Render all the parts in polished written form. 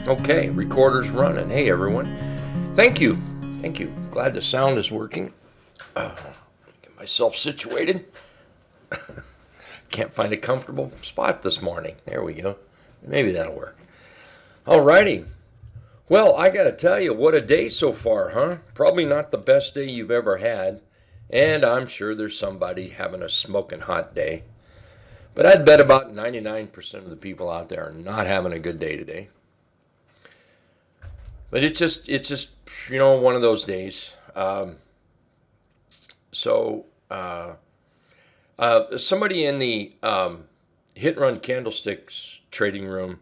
Okay, recorder's running. Hey everyone. Thank you. Thank you. Glad the sound is working. Get myself situated. Can't find a comfortable spot this morning. There we go. Maybe that'll work. Alrighty. Well, I gotta tell you, what a day so far, huh? Probably not the best day you've ever had. And I'm sure there's somebody having a smoking hot day. But I'd bet about 99% of the people out there are not having a good day today. But it's just one of those days. Somebody in the hit and run candlesticks trading room,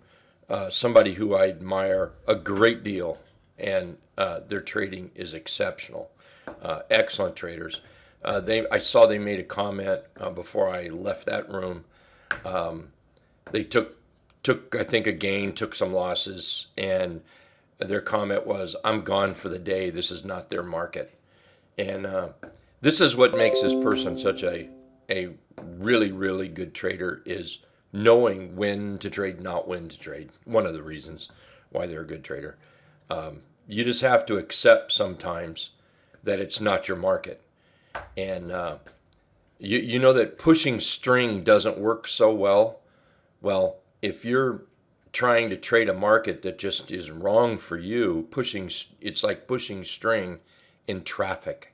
somebody who I admire a great deal, and their trading is exceptional. Excellent traders. I saw they made a comment before I left that room. They took I think a gain, took some losses, and their comment was, "I'm gone for the day. This is not their market." And this is what makes this person such a really, really good trader, is knowing when to trade, not when to trade. One of the reasons why they're a good trader. You just have to accept sometimes that it's not your market. And you know that pushing string doesn't work so well. Well, if you're trying to trade a market that just is wrong for you, it's like pushing string in traffic.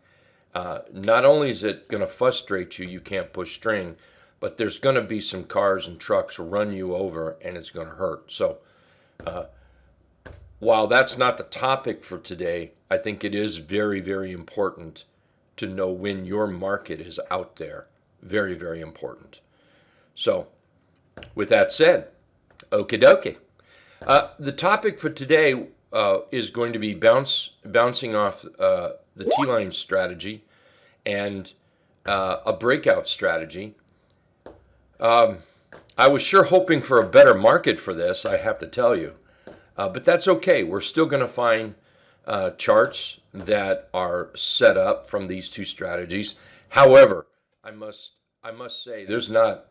Not only is it going to frustrate you, you can't push string, but there's going to be some cars and trucks run you over, and it's going to hurt. So while that's not the topic for today, I think it is very, very important to know when your market is out there. Very, very important. So with that said, okie dokie. The topic for today is going to be bouncing off the T-line strategy and a breakout strategy. I was sure hoping for a better market for this, I have to tell you. But that's okay. We're still going to find charts that are set up from these two strategies. However, I must say there's not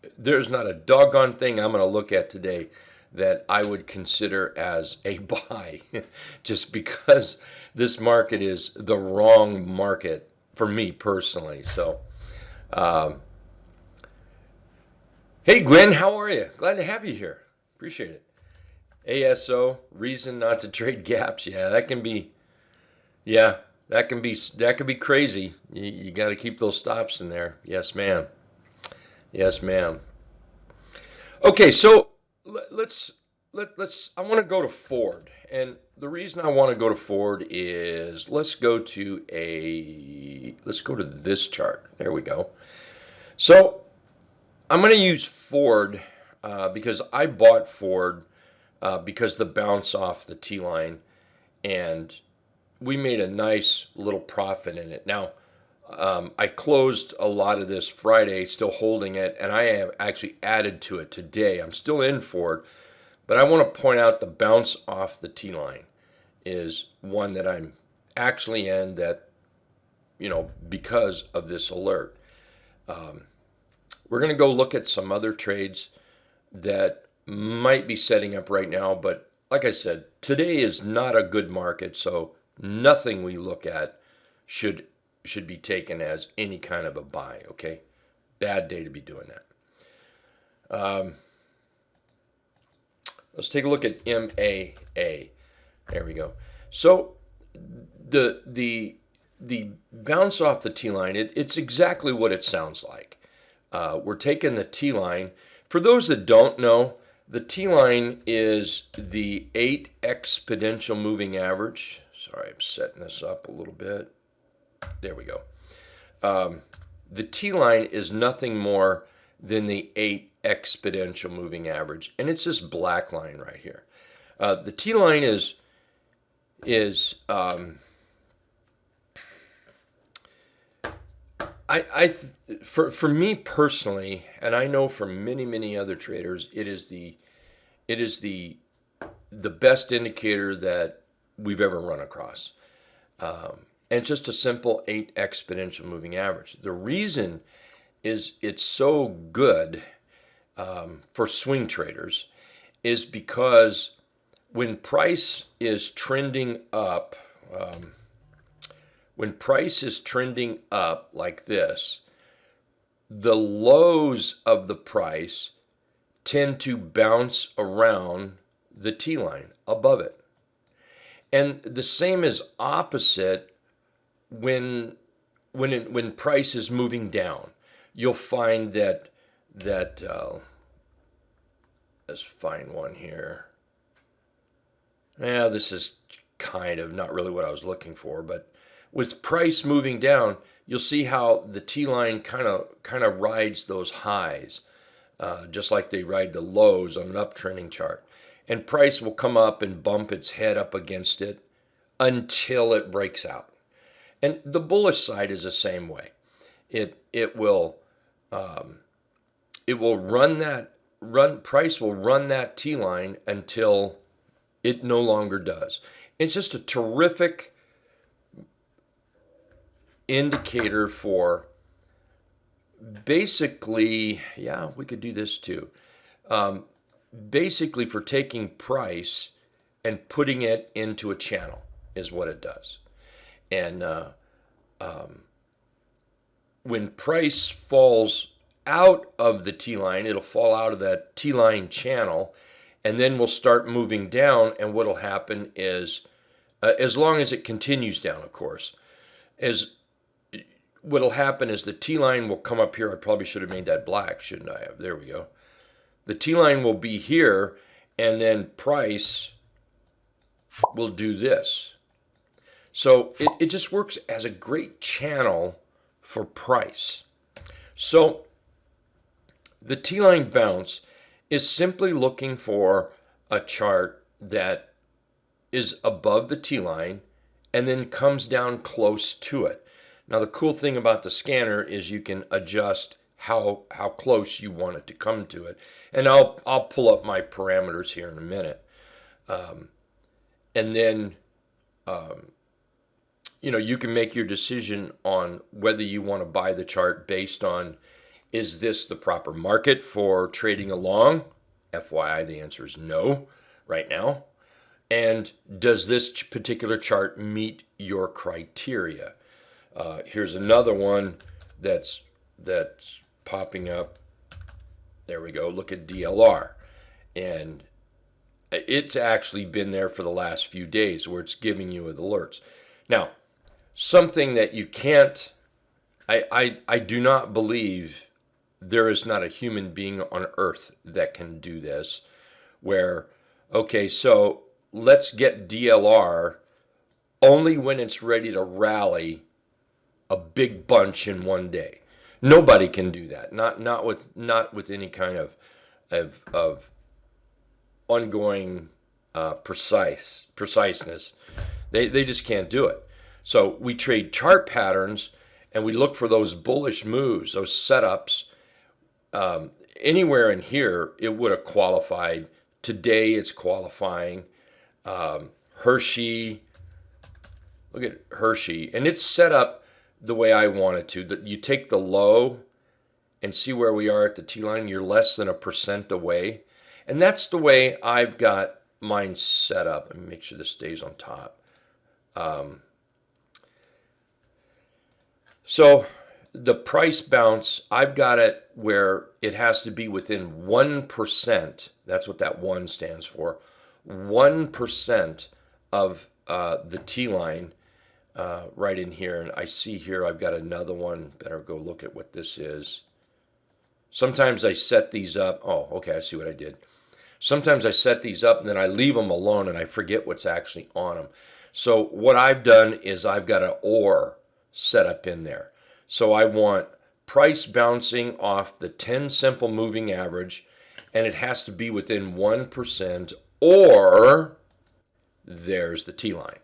a doggone thing I'm going to look at today that I would consider as a buy, just because this market is the wrong market for me personally. So, hey Gwen, how are you? Glad to have you here. Appreciate it. ASO, reason not to trade gaps. Yeah, that can be crazy. You got to keep those stops in there. Yes, ma'am. Yes, ma'am. Okay, so let's I want to go to Ford, and the reason I want to go to Ford is let's go to this chart. There we go. So I'm going to use Ford because I bought Ford because the bounce off the T line, and we made a nice little profit in it. Now, I closed a lot of this Friday, still holding it, and I have actually added to it today. I'm still in Ford, but I want to point out the bounce off the T-line is one that I'm actually in, that, because of this alert. We're going to go look at some other trades that might be setting up right now, but like I said, today is not a good market, so nothing we look at should be taken as any kind of a buy, okay? Bad day to be doing that. Let's take a look at MAA. There we go. So the bounce off the T-line, it's exactly what it sounds like. We're taking the T-line. For those that don't know, the T-line is the 8 exponential moving average. Sorry, I'm setting this up a little bit. There we go. The T-line is nothing more than the 8 exponential moving average, and it's this black line right here. The T-line is for me personally, and I know for many other traders, it is the best indicator that we've ever run across. And just a simple 8 exponential moving average. The reason is it's so good for swing traders is because when price is trending up, like this, the lows of the price tend to bounce around the T line above it. And the same is opposite when price is moving down. You'll find that let's find one here. Yeah, this is kind of not really what I was looking for, but with price moving down, you'll see how the T line kind of rides those highs, just like they ride the lows on an uptrending chart. And price will come up and bump its head up against it until it breaks out. And the bullish side is the same way. It will price will run that T line until it no longer does. It's just a terrific indicator for basically, yeah, we could do this too. Basically for taking price and putting it into a channel is what it does. And when price falls out of the T line, it'll fall out of that T line channel, and then we'll start moving down. And what'll happen is, as long as it continues down, of course, what'll happen is the T line will come up here. I probably should have made that black, shouldn't I have? There we go. The T line will be here, and then price will do this. So it just works as a great channel for price. So the T line bounce is simply looking for a chart that is above the T line and then comes down close to it. Now the cool thing about the scanner is you can adjust how close you want it to come to it. And I'll pull up my parameters here in a minute. And then you can make your decision on whether you want to buy the chart based on, is this the proper market for trading along? FYI, the answer is no right now. And does this particular chart meet your criteria? Here's another one that's popping up. There we go. Look at DLR. And it's actually been there for the last few days where it's giving you alerts. Now, something that you can't, I do not believe there is not a human being on earth that can do this, where, okay, so let's get DLR only when it's ready to rally a big bunch in one day. Nobody can do that. Not with any kind of ongoing preciseness. They just can't do it. So we trade chart patterns and we look for those bullish moves, those setups. Anywhere in here, it would have qualified. Today, it's qualifying. Hershey, look at Hershey, and it's set up the way I want it to. That you take the low and see where we are at the T line. You're less than 1% away, and that's the way I've got mine set up. Let me make sure this stays on top. So the price bounce, I've got it where it has to be within 1%. That's what that 1 stands for. 1% of the T line right in here. And I see here I've got another one. Better go look at what this is. Sometimes I set these up. Oh, okay, I see what I did. Sometimes I set these up and then I leave them alone and I forget what's actually on them. So what I've done is I've got an OR set up in there. So I want price bouncing off the 10 simple moving average, and it has to be within 1%, or there's the T line,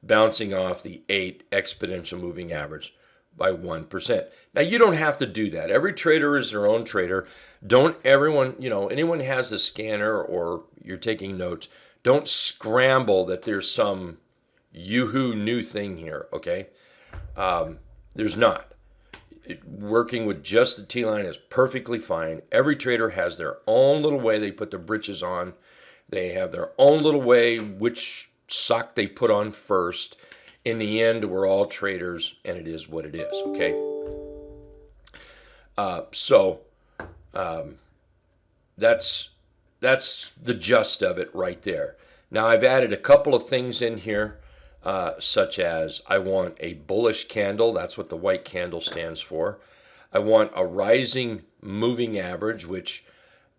bouncing off the 8 exponential moving average by 1%. Now, you don't have to do that. Every trader is their own trader. Don't everyone, anyone has a scanner or you're taking notes, don't scramble that there's some yoo-hoo new thing here, okay? There's not. Working with just the T line is perfectly fine. Every trader has their own little way they put their britches on. They have their own little way which sock they put on first. In the end, we're all traders, and it is what it is, okay? That's the gist of it right there. Now, I've added a couple of things in here, such as I want a bullish candle. That's what the white candle stands for. I want a rising moving average, which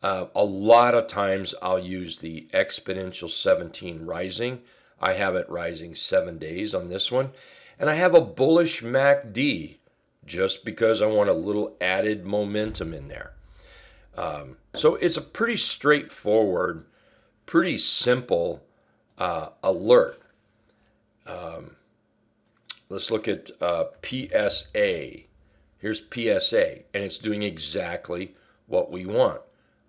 a lot of times I'll use the exponential 17 rising. I have it rising 7 days on this one. And I have a bullish MACD just because I want a little added momentum in there. So it's a pretty straightforward, pretty simple alert. Let's look at PSA. Here's PSA, and it's doing exactly what we want.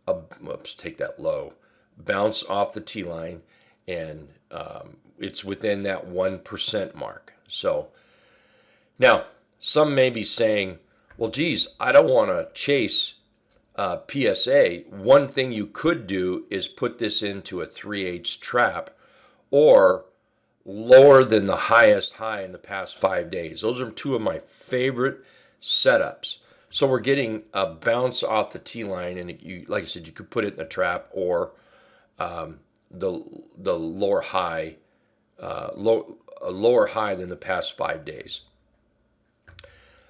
Oops, take that low. Bounce off the T-line, and it's within that 1% mark. So now, some may be saying, well, geez, I don't want to chase PSA. One thing you could do is put this into a 3/8 trap or lower than the highest high in the past 5 days. Those are two of my favorite setups. So we're getting a bounce off the T-line, and you, like I said, you could put it in a trap or the lower high, a lower high than the past 5 days.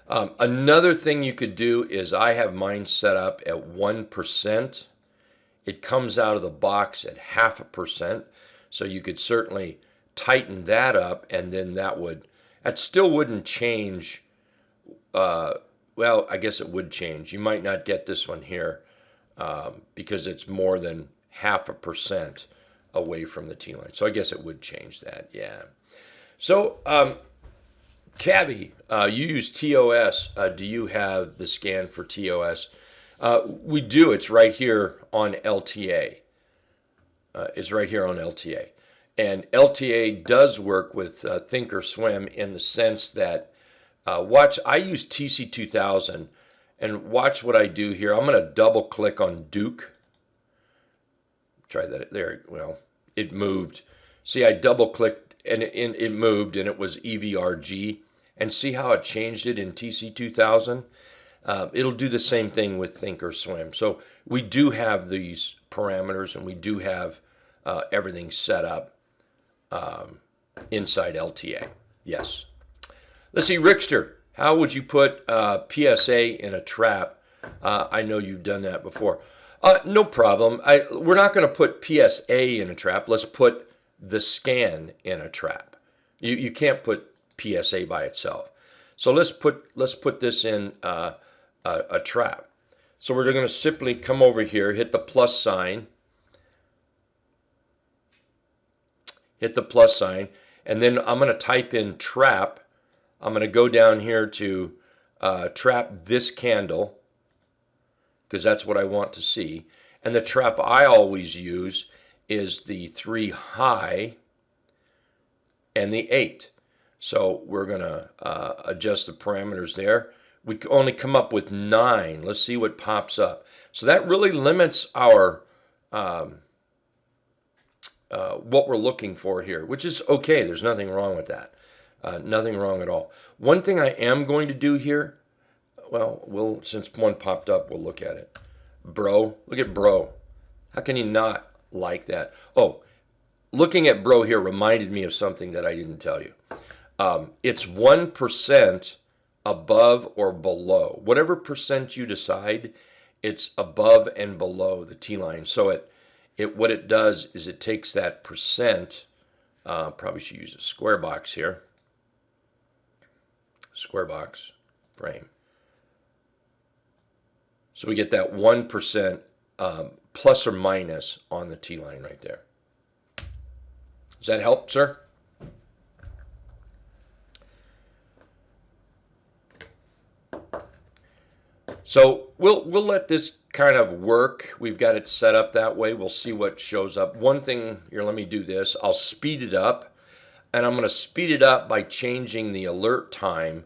Another thing you could do is I have mine set up at 1%. It comes out of the box at 0.5%. So you could certainly tighten that up, and then that still wouldn't change. Well, I guess it would change. You might not get this one here because it's more than 0.5% away from the T-line. So I guess it would change that, yeah. So, Cabby, you use TOS. Do you have the scan for TOS? We do. It's right here on LTA. It's right here on LTA. And LTA does work with Thinkorswim in the sense that, I use TC2000, and watch what I do here. I'm going to double click on Duke. Try that there. Well, it moved. See, I double clicked and it moved, and it was EVRG. And see how it changed it in TC2000? It'll do the same thing with Thinkorswim. So we do have these parameters, and we do have everything set up inside LTA. Yes. Let's see, Rickster, how would you put PSA in a trap? I know you've done that before. No problem. We're not going to put PSA in a trap. Let's put the scan in a trap. You can't put PSA by itself. So let's put this in a trap. So we're going to simply come over here, hit the plus sign, and then I'm going to type in trap. I'm going to go down here to trap this candle because that's what I want to see. And the trap I always use is the 3 high and the 8. So we're going to adjust the parameters there. We only come up with 9. Let's see what pops up. So that really limits our what we're looking for here, which is okay. There's nothing wrong with that. Nothing wrong at all. One thing I am going to do here, well, since one popped up, we'll look at it. Bro, look at bro. How can you not like that? Oh, looking at bro here reminded me of something that I didn't tell you. It's 1% above or below. Whatever percent you decide, it's above and below the T-line. So what it does is it takes that percent, probably should use a square box here. Square box frame. So we get that 1% plus or minus on the T-line right there. Does that help, sir? So we'll let this kind of work. We've got it set up that way. We'll see what shows up. One thing here, let me do this. I'll speed it up, and I'm going to speed it up by changing the alert time.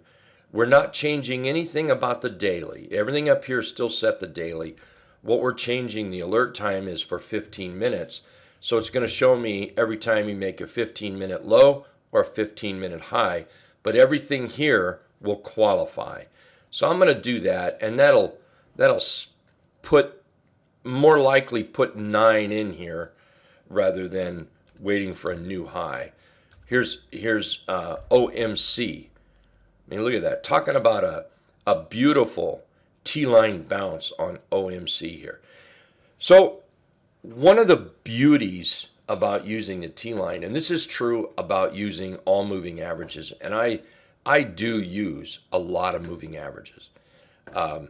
We're not changing anything about the daily. Everything up here is still set to daily. What we're changing the alert time is for 15 minutes. So it's going to show me every time you make a 15-minute low or a 15-minute high, but everything here will qualify. So I'm going to do that, and that'll put more likely put 9 in here rather than waiting for a new high. Here's OMC. I mean, look at that. Talking about a beautiful T-line bounce on OMC here. So one of the beauties about using the T-line, and this is true about using all moving averages, and I do use a lot of moving averages. Oh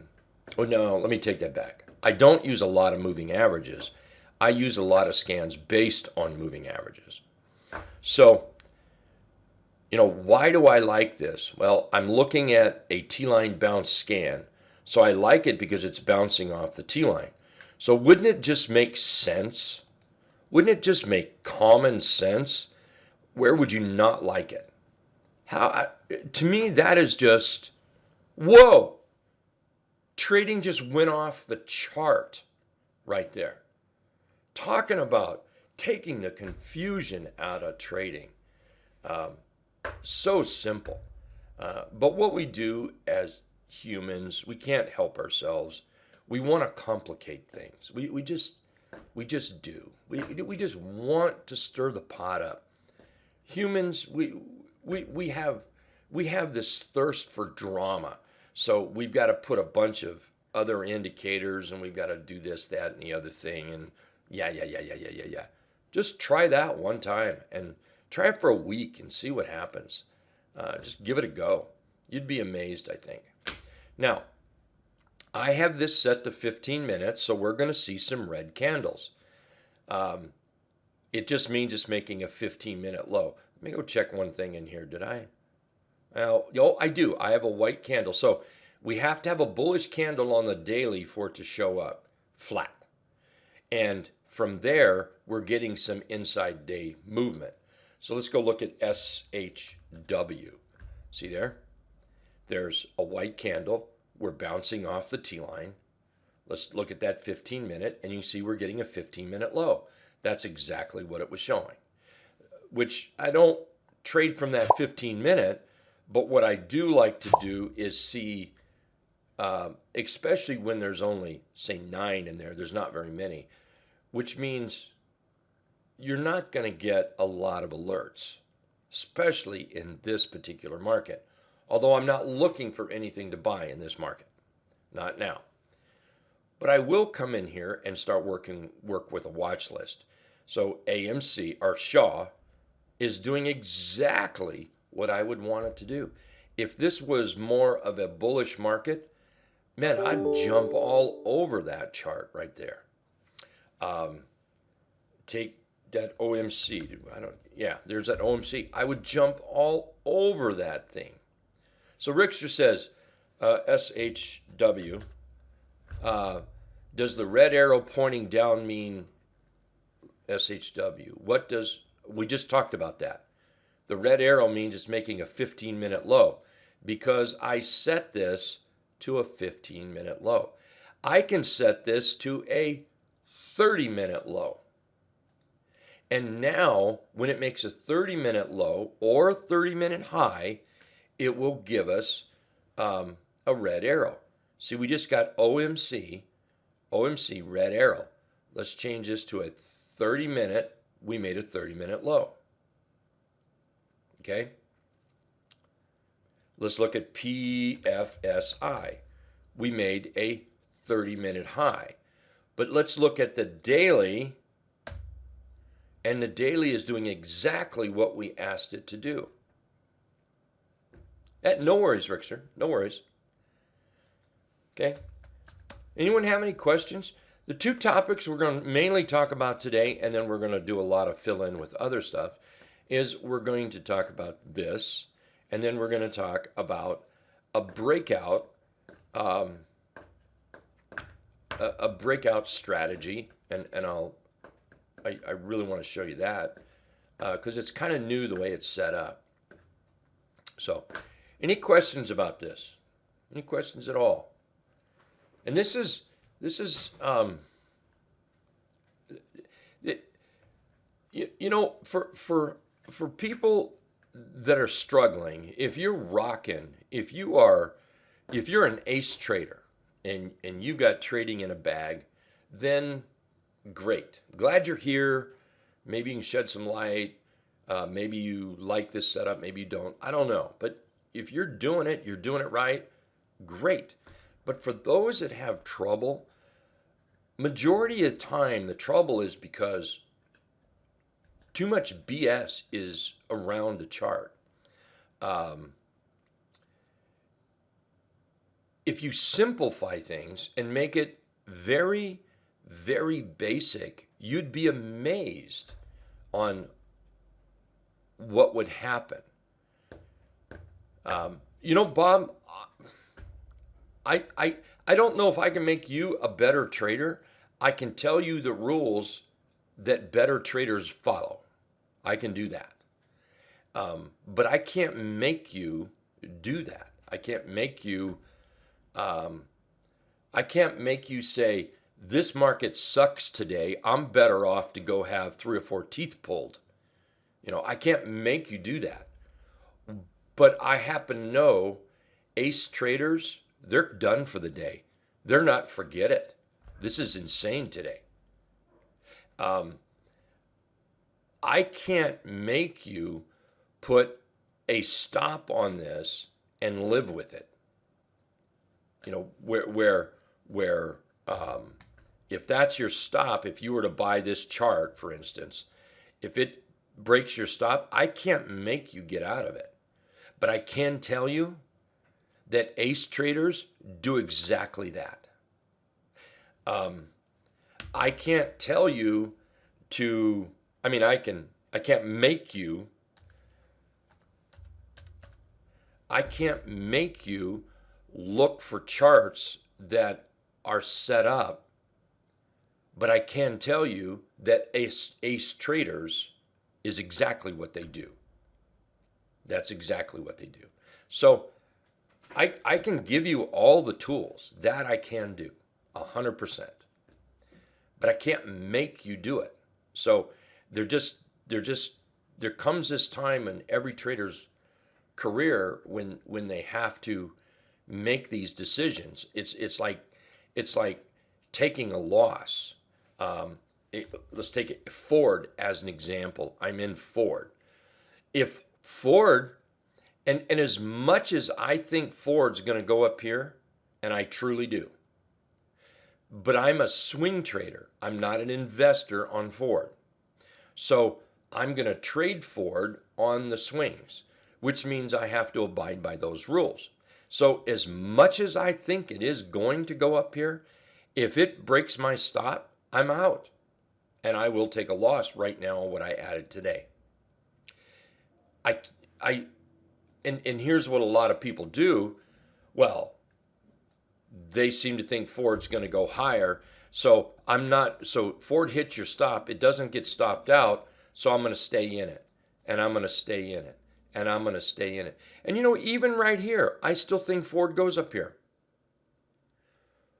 no, let me take that back. I don't use a lot of moving averages. I use a lot of scans based on moving averages. So, why do I like this? Well, I'm looking at a T-line bounce scan. So I like it because it's bouncing off the T-line. So wouldn't it just make sense? Wouldn't it just make common sense? Where would you not like it? To me, that is just, whoa. Trading just went off the chart right there. Talking about taking the confusion out of trading. So simple. But what we do as humans, we can't help ourselves. We want to complicate things. We just do. We just want to stir the pot up. Humans, we have this thirst for drama. So we've got to put a bunch of other indicators, and we've got to do this, that, and the other thing, and yeah. Just try that one time, and try it for a week and see what happens. Just give it a go. You'd be amazed, I think. Now, I have this set to 15 minutes, so we're going to see some red candles. It just means it's making a 15-minute low. Let me go check one thing in here. Did I? Well, I do. I have a white candle. So we have to have a bullish candle on the daily for it to show up flat. And from there, we're getting some inside day movement. So let's go look at SHW. See there? There's a white candle. We're bouncing off the T-line. Let's look at that 15-minute, and you see we're getting a 15-minute low. That's exactly what it was showing, which I don't trade from that 15-minute, but what I do like to do is see, especially when there's only, say, 9 in there, there's not very many, which means you're not going to get a lot of alerts, especially in this particular market. Although I'm not looking for anything to buy in this market, not now. But I will come in here and start work with a watch list. So AMC, or Shaw, is doing exactly what I would want it to do. If this was more of a bullish market, man, I'd jump all over that chart right there. Take that OMC. There's that OMC. I would jump all over that thing. So Rickster says, SHW, does the red arrow pointing down mean SHW? We just talked about that. The red arrow means it's making a 15-minute low because I set this to a 15-minute low. I can set this to a 30-minute low. And now, when it makes a 30-minute low or a 30-minute high, it will give us a red arrow. See, we just got OMC, red arrow. Let's change this to a 30-minute. We made a 30-minute low. Okay? Let's look at PFSI. We made a 30-minute high. But let's look at the daily, and the daily is doing exactly what we asked it to do. No worries, Rickster. No worries. Okay? Anyone have any questions? The two topics we're going to mainly talk about today, and then we're going to do a lot of fill-in with other stuff, is we're going to talk about this, and then we're going to talk about a breakout, a breakout strategy, and I really want to show you that because it's kind of new the way it's set up. So, any questions about this? Any questions at all? And You know, for people that are struggling, if you're rocking, if you're an ace trader and you've got trading in a bag, then great. Glad you're here. Maybe you can shed some light. Maybe you like this setup. Maybe you don't. I don't know. But if you're doing it right. Great. But for those that have trouble, majority of the time, the trouble is because too much BS is around the chart. Um, if you simplify things and make it very, very basic, you'd be amazed on what would happen. Bob, I don't know if I can make you a better trader. I can tell you the rules that better traders follow. I can do that. But I can't make you do that. I can't make you say, this market sucks today. I'm better off to go have 3 or 4 teeth pulled. I can't make you do that. But I happen to know ace traders, they're done for the day. They're not, forget it. This is insane today. I can't make you put a stop on this and live with it. Where if that's your stop, if you were to buy this chart, for instance, if it breaks your stop, I can't make you get out of it. But I can tell you that ace traders do exactly that. I can't tell you to, I can't make you look for charts that are set up, but I can tell you that ace traders is exactly what they do. That's exactly what they do. So I can give you all the tools that I can do 100%, but I can't make you do it. So there comes this time in every trader's career when they have to make these decisions. It's like taking a loss. Let's take Ford as an example. I'm in Ford. If Ford, and as much as I think Ford's going to go up here, and I truly do, but I'm a swing trader. I'm not an investor on Ford. So I'm going to trade Ford on the swings, which means I have to abide by those rules. So as much as I think it is going to go up here, if it breaks my stop, I'm out. And I will take a loss right now on what I added today. And here's what a lot of people do. Well, they seem to think Ford's going to go higher. So Ford hits your stop. It doesn't get stopped out. So I'm going to stay in it. And I'm going to stay in it. And I'm going to stay in it. And even right here, I still think Ford goes up here.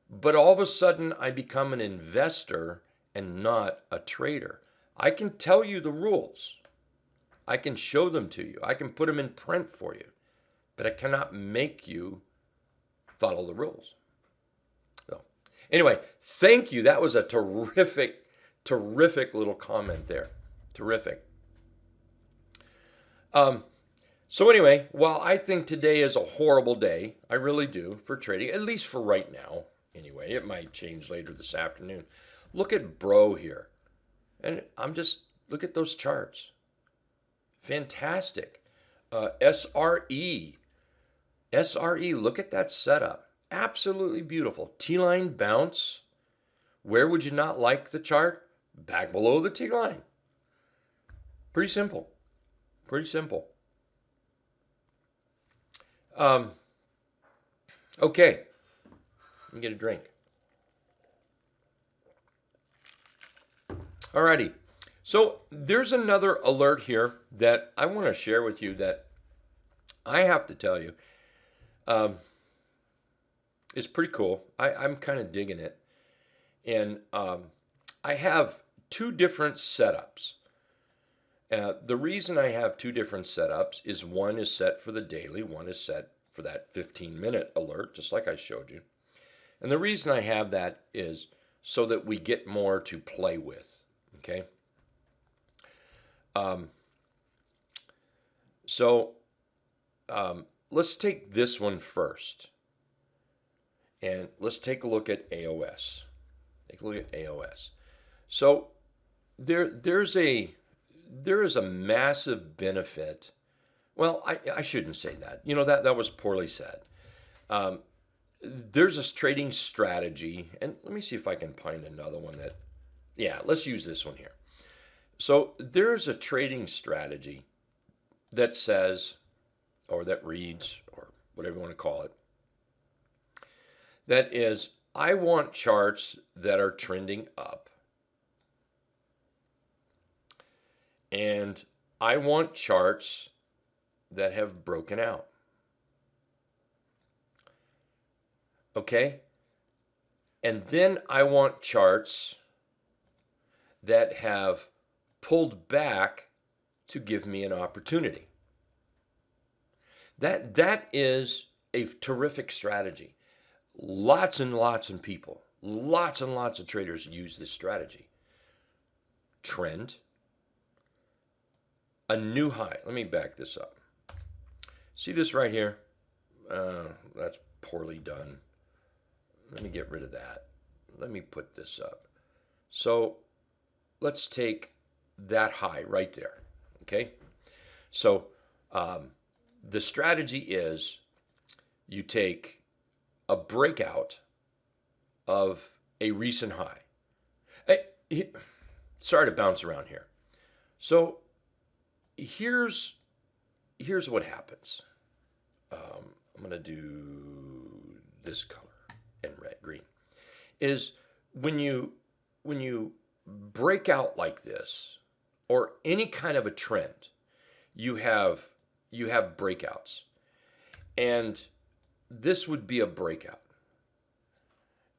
But all of a sudden, I become an investor and not a trader. I can tell you the rules. I can show them to you. I can put them in print for you. But I cannot make you follow the rules. So, anyway, thank you. That was a terrific, terrific little comment there. Terrific. So anyway, while I think today is a horrible day, I really do, for trading, at least for right now. Anyway, it might change later this afternoon. Look at Bro here. And look at those charts. Fantastic. SRE. SRE, look at that setup. Absolutely beautiful. T-line bounce. Where would you not like the chart? Back below the T-line. Pretty simple. Pretty simple. Okay. Let me get a drink. Alrighty. So there's another alert here that I want to share with you that I have to tell you is pretty cool. I'm kind of digging it. And I have 2 different setups. The reason I have two different setups is one is set for the daily, one is set for that 15-minute alert, just like I showed you. And the reason I have that is so that we get more to play with, okay? Let's take this one first. And let's take a look at AOS. Take a look at AOS. So there is a massive benefit. Well, I shouldn't say that. You know, that was poorly said. There's a trading strategy, and let me see if I can find another one that, yeah, let's use this one here. So there's a trading strategy that says, or that reads, or whatever you want to call it, that is, I want charts that are trending up. And I want charts that have broken out. Okay? And then I want charts that have pulled back to give me an opportunity. That is a terrific strategy. Lots and lots of people, lots and lots of traders use this strategy. Trend. A new high. Let me back this up. See this right here? That's poorly done. Let me get rid of that. Let me put this up. So let's take that high right there. Okay? So the strategy is you take a breakout of a recent high. Sorry to bounce around here. So here's what happens. I'm going to do this color and green. Is when you break out like this, or any kind of a trend, you have breakouts, and this would be a breakout,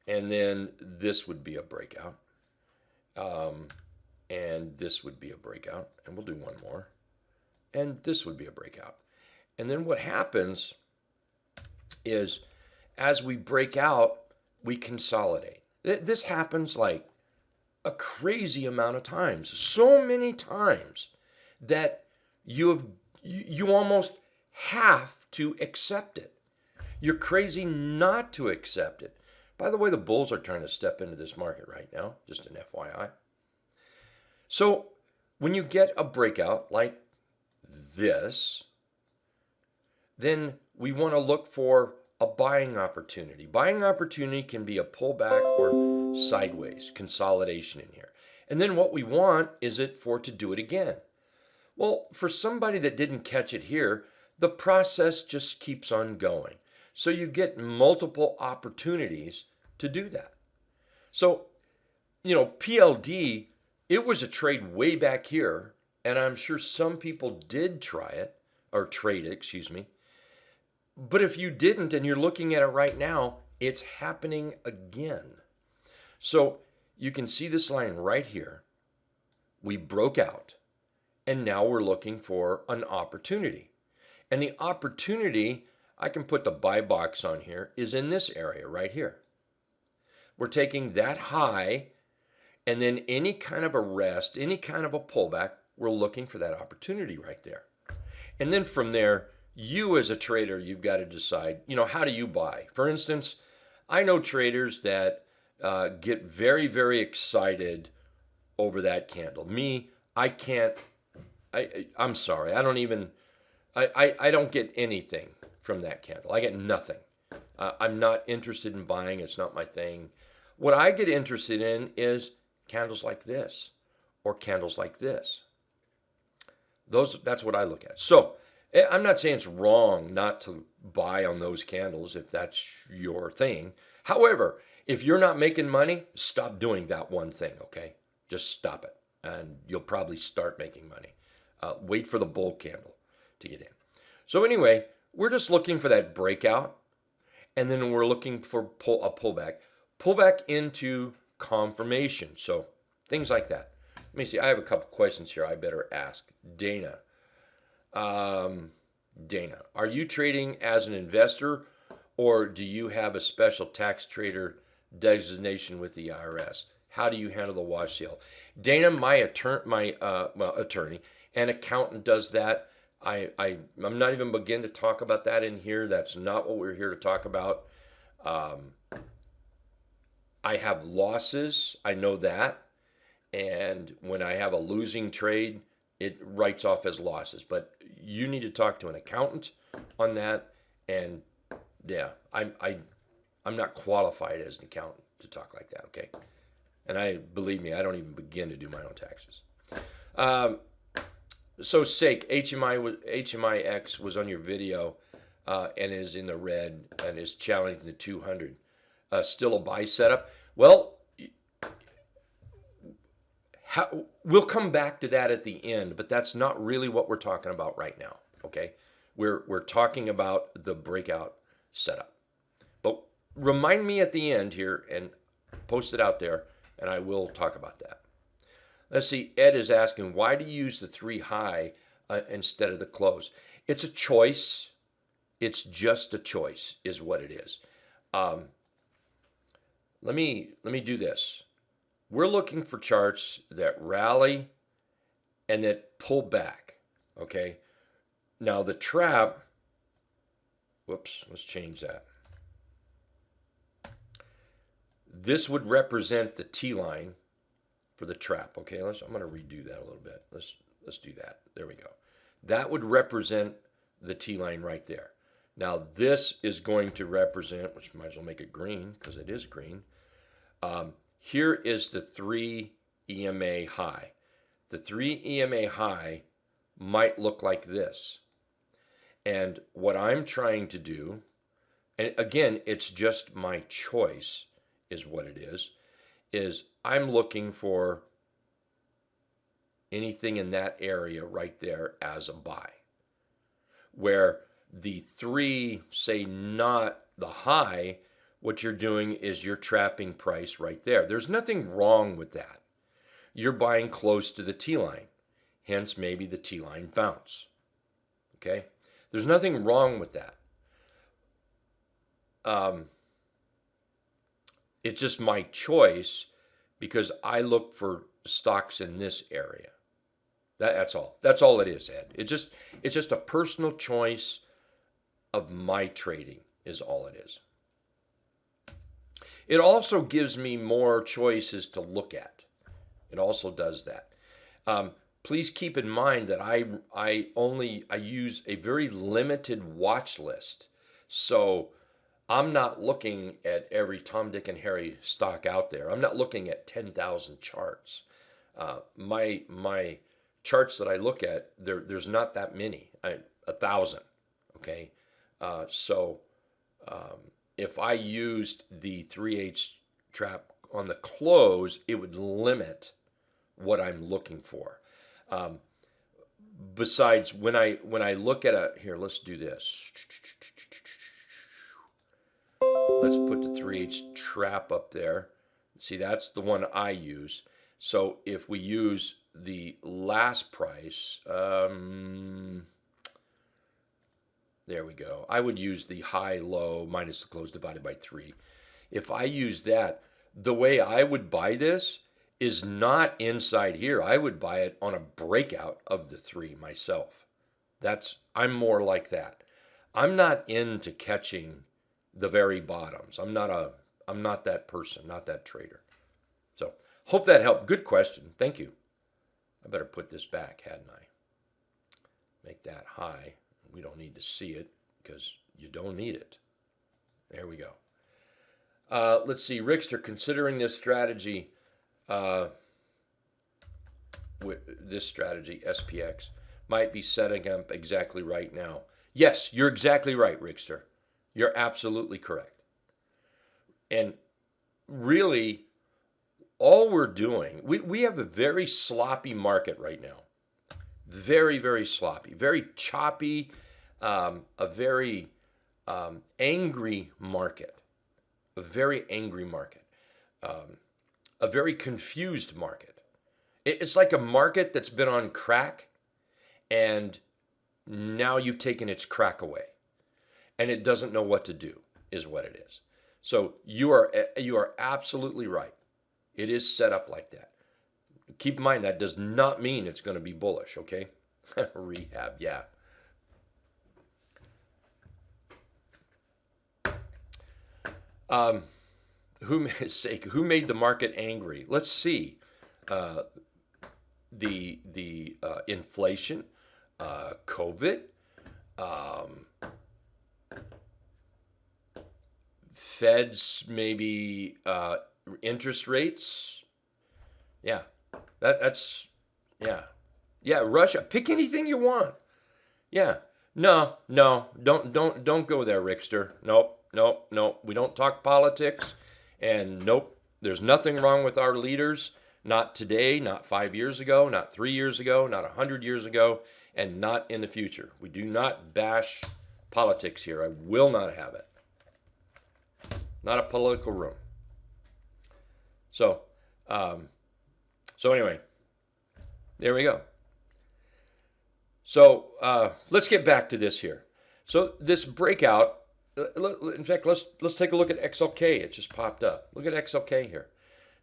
and then this would be a breakout, and this would be a breakout, and we'll do one more, and this would be a breakout. And then what happens is, as we break out, we consolidate. This happens like a crazy amount of times, so many times that you almost have to accept it. You're crazy not to accept it. By the way, the bulls are trying to step into this market right now, just an FYI. So when you get a breakout like this, then we want to look for a buying opportunity. Buying opportunity can be a pullback or sideways, consolidation in here. And then what we want is it to do it again. Well, for somebody that didn't catch it here, the process just keeps on going. So you get multiple opportunities to do that. So, PLD, it was a trade way back here, and I'm sure some people did try it, or trade it, excuse me. But if you didn't and you're looking at it right now, it's happening again. So you can see this line right here. We broke out, and now we're looking for an opportunity. And the opportunity, I can put the buy box on here, is in this area right here. We're taking that high, and then any kind of a rest, any kind of a pullback, we're looking for that opportunity right there. And then from there, you as a trader, you've got to decide, how do you buy? For instance, I know traders that get very, very excited over that candle. Me, I can't, I'm sorry, I don't get anything from that candle. I get nothing. I'm not interested in buying. It's not my thing. What I get interested in is candles like this or candles like this. That's what I look at. So I'm not saying it's wrong not to buy on those candles if that's your thing. However, if you're not making money, stop doing that one thing, okay? Just stop it, and you'll probably start making money. Wait for the bull candle to get in. So anyway, we're just looking for that breakout, and then we're looking for a pullback into confirmation. So things like that. Let me see. I have a couple questions here I better ask. Dana. Dana, are you trading as an investor or do you have a special tax trader designation with the IRS? How do you handle the wash sale? Dana, my attorney and accountant does that. I'm not even begin to talk about that in here. That's not what we're here to talk about. I have losses. I know that. And when I have a losing trade, it writes off as losses. But you need to talk to an accountant on that. And yeah, I'm not qualified as an accountant to talk like that. Okay. And believe me, I don't even begin to do my own taxes. So sake HMIX was on your video and is in the red and is challenging the 200. Still a buy setup. Well, we'll come back to that at the end, but that's not really what we're talking about right now. Okay, we're talking about the breakout setup. But remind me at the end here and post it out there, and I will talk about that. Let's see. Ed is asking, why do you use the 3 high instead of the close? It's a choice. It's just a choice, is what it is. Let me do this. We're looking for charts that rally and that pull back. Okay. Now the trap. Whoops. Let's change that. This would represent the T line for the trap. Okay, I'm going to redo that a little bit. Let's do that. There we go. That would represent the T line right there. Now this is going to represent, which might as well make it green because it is green. Here is the 3 EMA high. The 3 EMA high might look like this. And what I'm trying to do, and again, it's just my choice is what it is I'm looking for anything in that area right there as a buy. Where the 3, say not the high, what you're doing is you're trapping price right there. There's nothing wrong with that. You're buying close to the T line. Hence maybe the T line bounce. Okay? There's nothing wrong with that. It's just my choice because I look for stocks in this area. That's all. That's all it is, Ed. It's just a personal choice of my trading is all it is. It also gives me more choices to look at. It also does that. Please keep in mind that I use a very limited watch list. So I'm not looking at every Tom, Dick, and Harry stock out there. I'm not looking at 10,000 charts. My charts that I look at, there's not that many. 1,000. Okay, so if I used the 3/8 trap on the close, it would limit what I'm looking for. Besides, when I look at here, let's do this. Let's put the 3/8 trap up there. See, that's the one I use. So if we use the last price, there we go. I would use the high, low, minus the close divided by 3. If I use that, the way I would buy this is not inside here. I would buy it on a breakout of the 3 myself. I'm more like that. I'm not into catching the very bottoms. I'm not that person, not that trader. So hope that helped. Good question. Thank you. I better put this back, hadn't I? Make that high. We don't need to see it because you don't need it. There we go. Let's see. Rickster, considering this strategy, this strategy, SPX, might be setting up exactly right now. Yes, you're exactly right, Rickster. You're absolutely correct. And really, all we're doing, we have a very sloppy market right now. Very, very sloppy, very choppy, a very angry market, a very angry market, a very confused market. It's like a market that's been on crack, and now you've taken its crack away, and it doesn't know what to do, is what it is. So you are absolutely right. It is set up like that. Keep in mind, that does not mean it's going to be bullish, okay? Rehab, yeah. Who made the market angry? Let's see. The inflation, COVID, Fed's maybe interest rates. Yeah, that's yeah. Russia. Pick anything you want. Yeah. No, don't go there, Rickster. Nope. We don't talk politics, and nope. There's nothing wrong with our leaders. Not today, not 5 years ago, not 3 years ago, not 100 years ago, and not in the future. We do not bash politics here. I will not have it. Not a political room. So anyway, there we go. So let's get back to this here. So this breakout, in fact, let's take a look at XLK. It just popped up. Look at XLK here.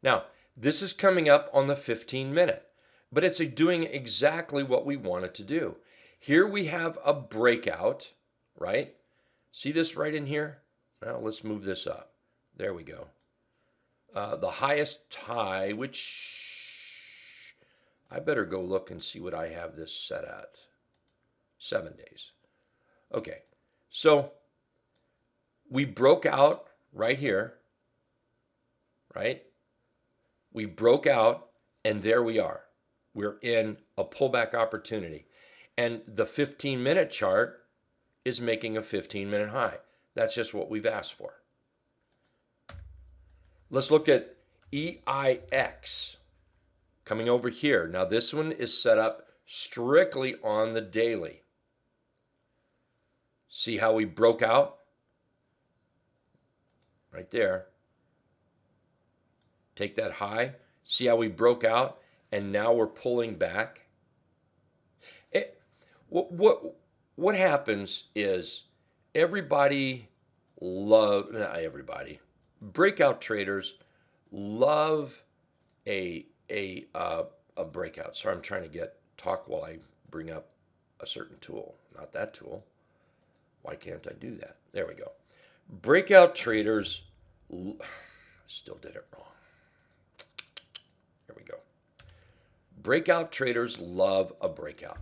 Now, this is coming up on the 15-minute, but it's doing exactly what we want it to do. Here we have a breakout, right? See this right in here? Well, let's move this up. There we go. The highest high, which I better go look and see what I have this set at. 7 days. Okay, so we broke out right here, right? We broke out, and there we are. We're in a pullback opportunity. And the 15-minute chart is making a 15-minute high. That's just what we've asked for. Let's look at EIX coming over here. Now, this one is set up strictly on the daily. See how we broke out? Right there. Take that high. See how we broke out? And now we're pulling back. What happens is breakout traders love a breakout. Sorry, I'm trying to talk while I bring up a certain tool. Not that tool. Why can't I do that? There we go. Breakout traders, still did it wrong. There we go. Breakout traders love a breakout.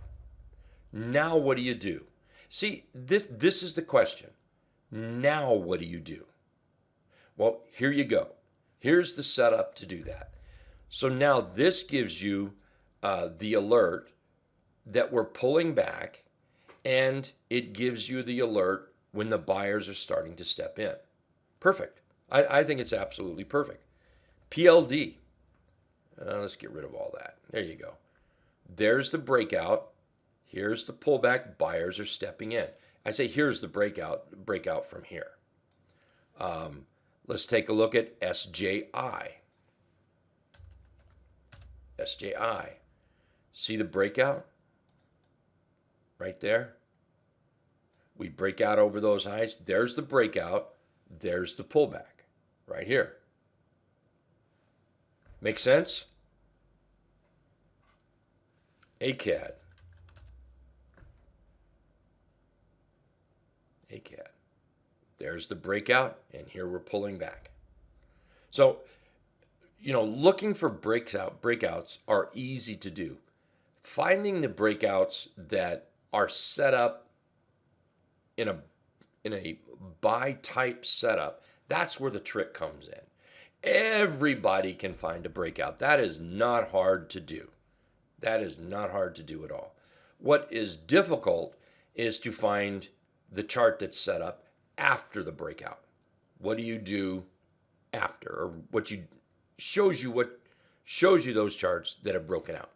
Now what do you do? See, this is the question. Now what do you do? Well, here you go. Here's the setup to do that. So now this gives you the alert that we're pulling back, and it gives you the alert when the buyers are starting to step in. Perfect. I think it's absolutely perfect. PLD. Let's get rid of all that. There you go. There's the breakout. Here's the pullback. Buyers are stepping in. I say here's the breakout from here. Let's take a look at SJI. SJI. See the breakout? Right there. We break out over those highs. There's the breakout. There's the pullback. Right here. Make sense? ACAD. ACAD. There's the breakout, and here we're pulling back. So, looking for breakouts are easy to do. Finding the breakouts that are set up in a buy type setup, that's where the trick comes in. Everybody can find a breakout. That is not hard to do. That is not hard to do at all. What is difficult is to find the chart that's set up after the breakout. What do you do after, or what shows you those charts that have broken out?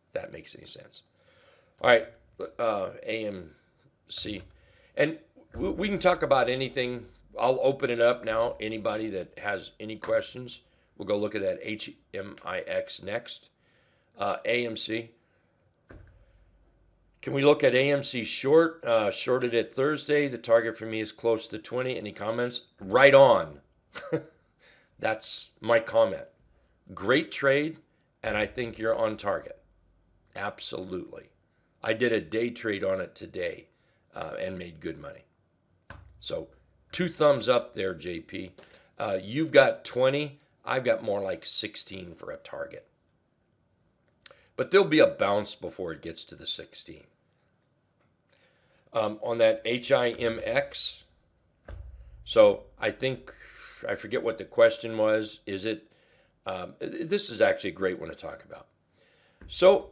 If that makes any sense. All right, AMC, and we can talk about anything. I'll open it up now. Anybody that has any questions, we'll go look at that HMIX next. AMC. Can we look at AMC short? Shorted it Thursday. The target for me is close to 20. Any comments? Right on. That's my comment. Great trade, and I think you're on target. Absolutely. I did a day trade on it today and made good money. So 2 thumbs up there, JP. You've got 20. I've got more like 16 for a target. But there'll be a bounce before it gets to the 16. On that HIMX, so I forget what the question was. Is it, this is actually a great one to talk about. So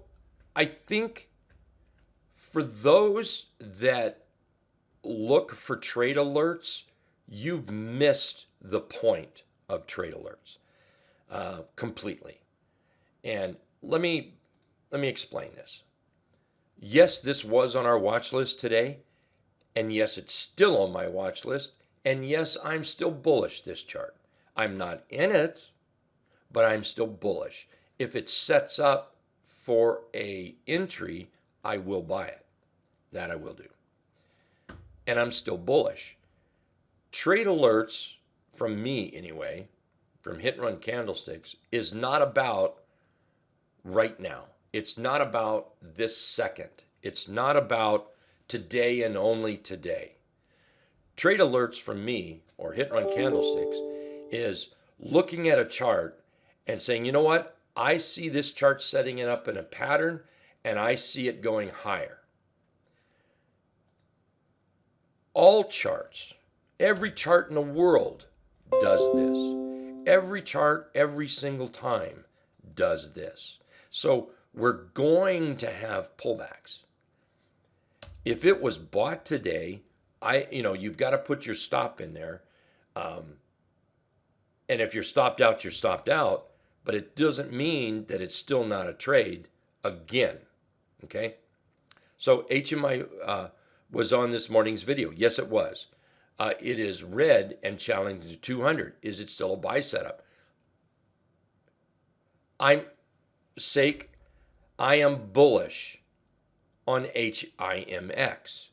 I think for those that look for trade alerts, you've missed the point of trade alerts completely. And let me explain this. Yes, this was on our watch list today, and yes, it's still on my watch list, and yes, I'm still bullish this chart. I'm not in it, but I'm still bullish. If it sets up for a entry, I will buy it. That I will do. And I'm still bullish. Trade alerts, from me anyway, from Hit and Run Candlesticks, is not about right now. It's not about this second. It's not about today and only today. Trade alerts from me, or Hit and Run Candlesticks, is looking at a chart and saying, you know what? I see this chart setting it up in a pattern, and I see it going higher. All charts, every chart in the world does this. Every chart, every single time does this. So we're going to have pullbacks. If it was bought today, you've got to put your stop in there. And if you're stopped out, you're stopped out. But it doesn't mean that it's still not a trade again. Okay? So HMI was on this morning's video. Yes, it was. It is red and challenging to 200. Is it still a buy setup? I am bullish on HIMX.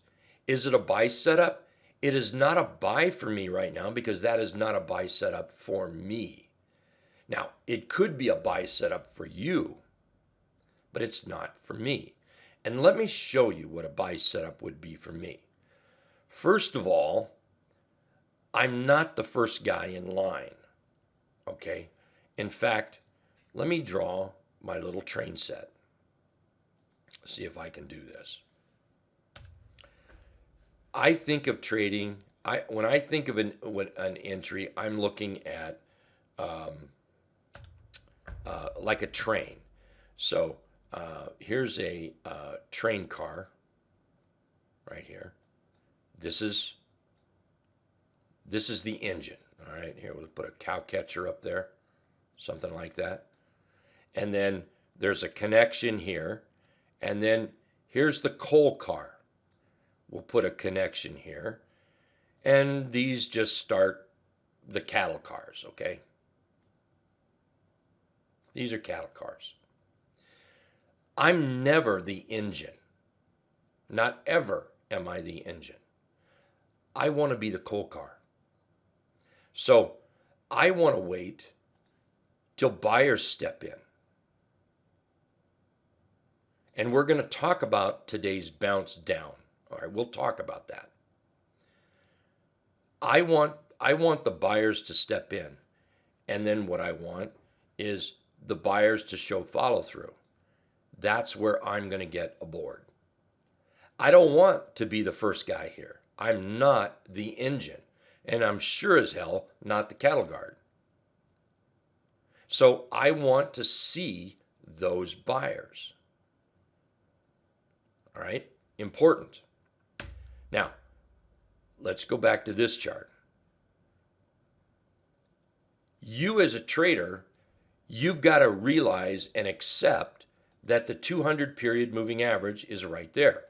Is it a buy setup? It is not a buy for me right now because that is not a buy setup for me. Now, it could be a buy setup for you, but it's not for me. And let me show you what a buy setup would be for me. First of all, I'm not the first guy in line, okay? In fact, let me draw my little train set. See if I can do this. I think of trading, when I think of an entry, I'm looking at like a train. So here's a train car right here. This is the engine. All right, here we'll put a cow catcher up there, something like that. And then there's a connection here. And then here's the coal car. We'll put a connection here. And these just start the cattle cars, okay? These are cattle cars. I'm never the engine. Not ever am I the engine. I want to be the coal car. So I want to wait till buyers step in. And we're going to talk about today's bounce down. All right, we'll talk about that. I want the buyers to step in. And then what I want is the buyers to show follow through. That's where I'm going to get aboard. I don't want to be the first guy here. I'm not the engine. And I'm sure as hell not the cattle guard. So I want to see those buyers. All right, important. Now, let's go back to this chart. You as a trader, you've got to realize and accept that the 200 period moving average is right there.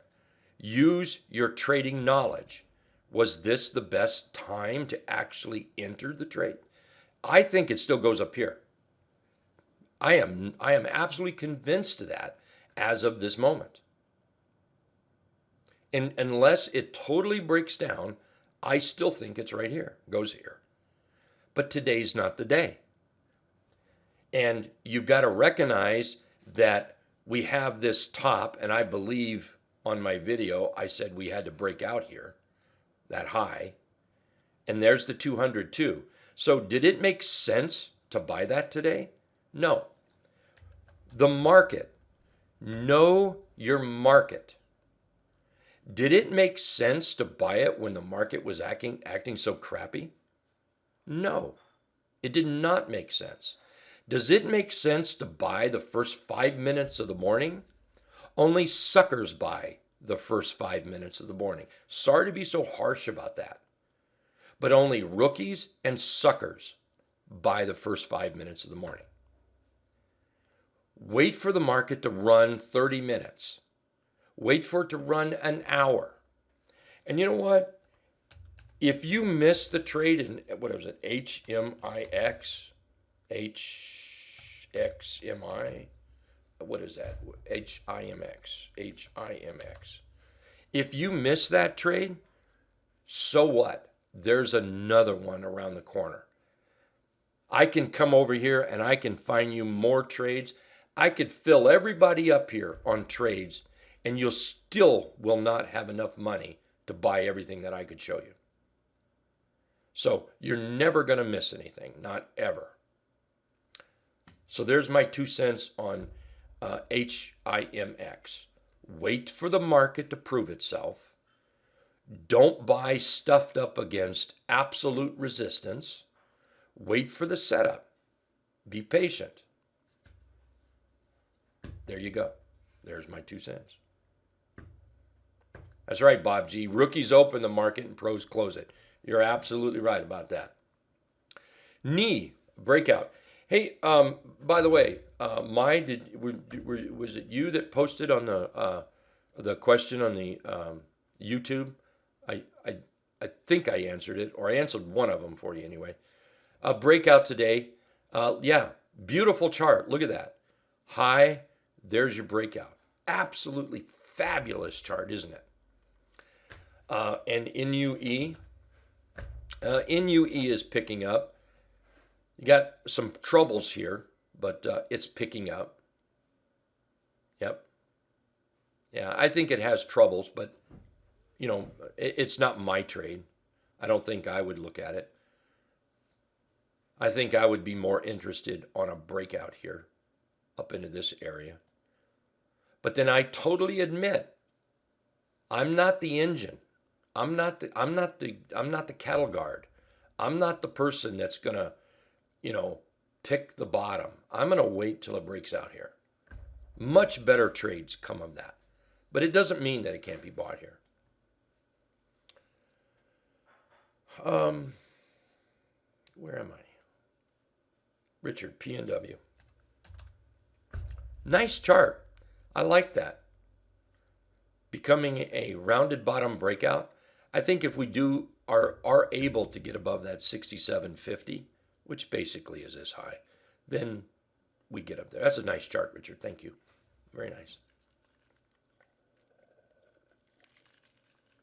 Use your trading knowledge. Was this the best time to actually enter the trade? I think it still goes up here. I am absolutely convinced of that as of this moment. And unless it totally breaks down, I still think it's right here, goes here. But today's not the day. And you've got to recognize that we have this top, and I believe on my video I said we had to break out here, that high. And there's the 200 too. So did it make sense to buy that today? No. The market. Know your market. Did it make sense to buy it when the market was acting so crappy? No. It did not make sense. Does it make sense to buy the first 5 minutes of the morning? Only suckers buy the first 5 minutes of the morning. Sorry to be so harsh about that. But only rookies and suckers buy the first 5 minutes of the morning. Wait for the market to run 30 minutes. Wait for it to run an hour. And you know what? If you miss the trade in, what was it, HMIX, HXMI, what is that? HIMX. If you miss that trade, so what? There's another one around the corner. I can come over here and I can find you more trades. I could fill everybody up here on trades, and you'll still will not have enough money to buy everything that I could show you. So you're never going to miss anything, not ever. So there's my 2 cents on HIMX. Wait for the market to prove itself. Don't buy stuffed up against absolute resistance. Wait for the setup. Be patient. There you go. There's my 2 cents. That's right, Bob G. Rookies open the market and pros close it. You're absolutely right about that. Knee breakout. Hey, by the way, was it you that posted on the question on the YouTube? I think I answered it, or I answered one of them for you anyway. Breakout today. Yeah, beautiful chart. Look at that. High, there's your breakout. Absolutely fabulous chart, isn't it? And NUE. NUE is picking up. You got some troubles here, but it's picking up. Yep. Yeah, I think it has troubles, but, you know, it's not my trade. I don't think I would look at it. I think I would be more interested on a breakout here up into this area. But then I totally admit, I'm not the engine. I'm not the cattle guard. I'm not the person that's gonna, pick the bottom. I'm gonna wait till it breaks out here. Much better trades come of that. But it doesn't mean that it can't be bought here. Where am I? Richard, PNW. Nice chart. I like that. Becoming a rounded bottom breakout. I think if we are able to get above that 67.50, which basically is this high, then we get up there. That's a nice chart, Richard. Thank you. Very nice.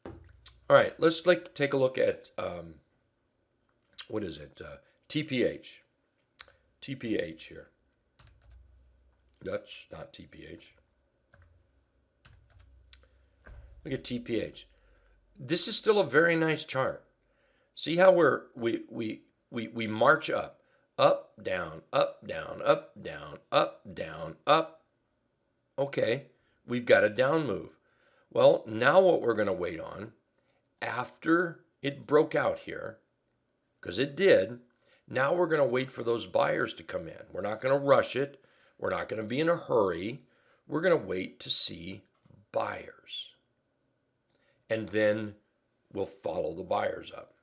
All right, let's take a look at what is it? TPH. TPH here. That's not TPH. Look at TPH. This is still a very nice chart. See how we march up, down, up, down, up, down, up, down, up. Okay, we've got a down move. Well, now what we're going to wait on, after it broke out here, because it did, now we're going to wait for those buyers to come in. We're not going to rush it. We're not going to be in a hurry. We're going to wait to see buyers. And then we'll follow the buyers up.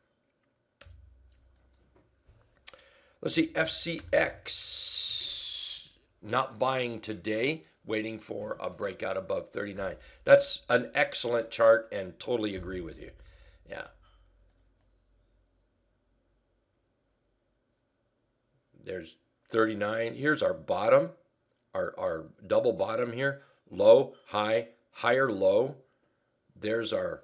Let's see, FCX, not buying today, waiting for a breakout above 39. That's an excellent chart and totally agree with you. Yeah. There's 39. Here's our bottom, our double bottom here. Low, high, higher low. There's our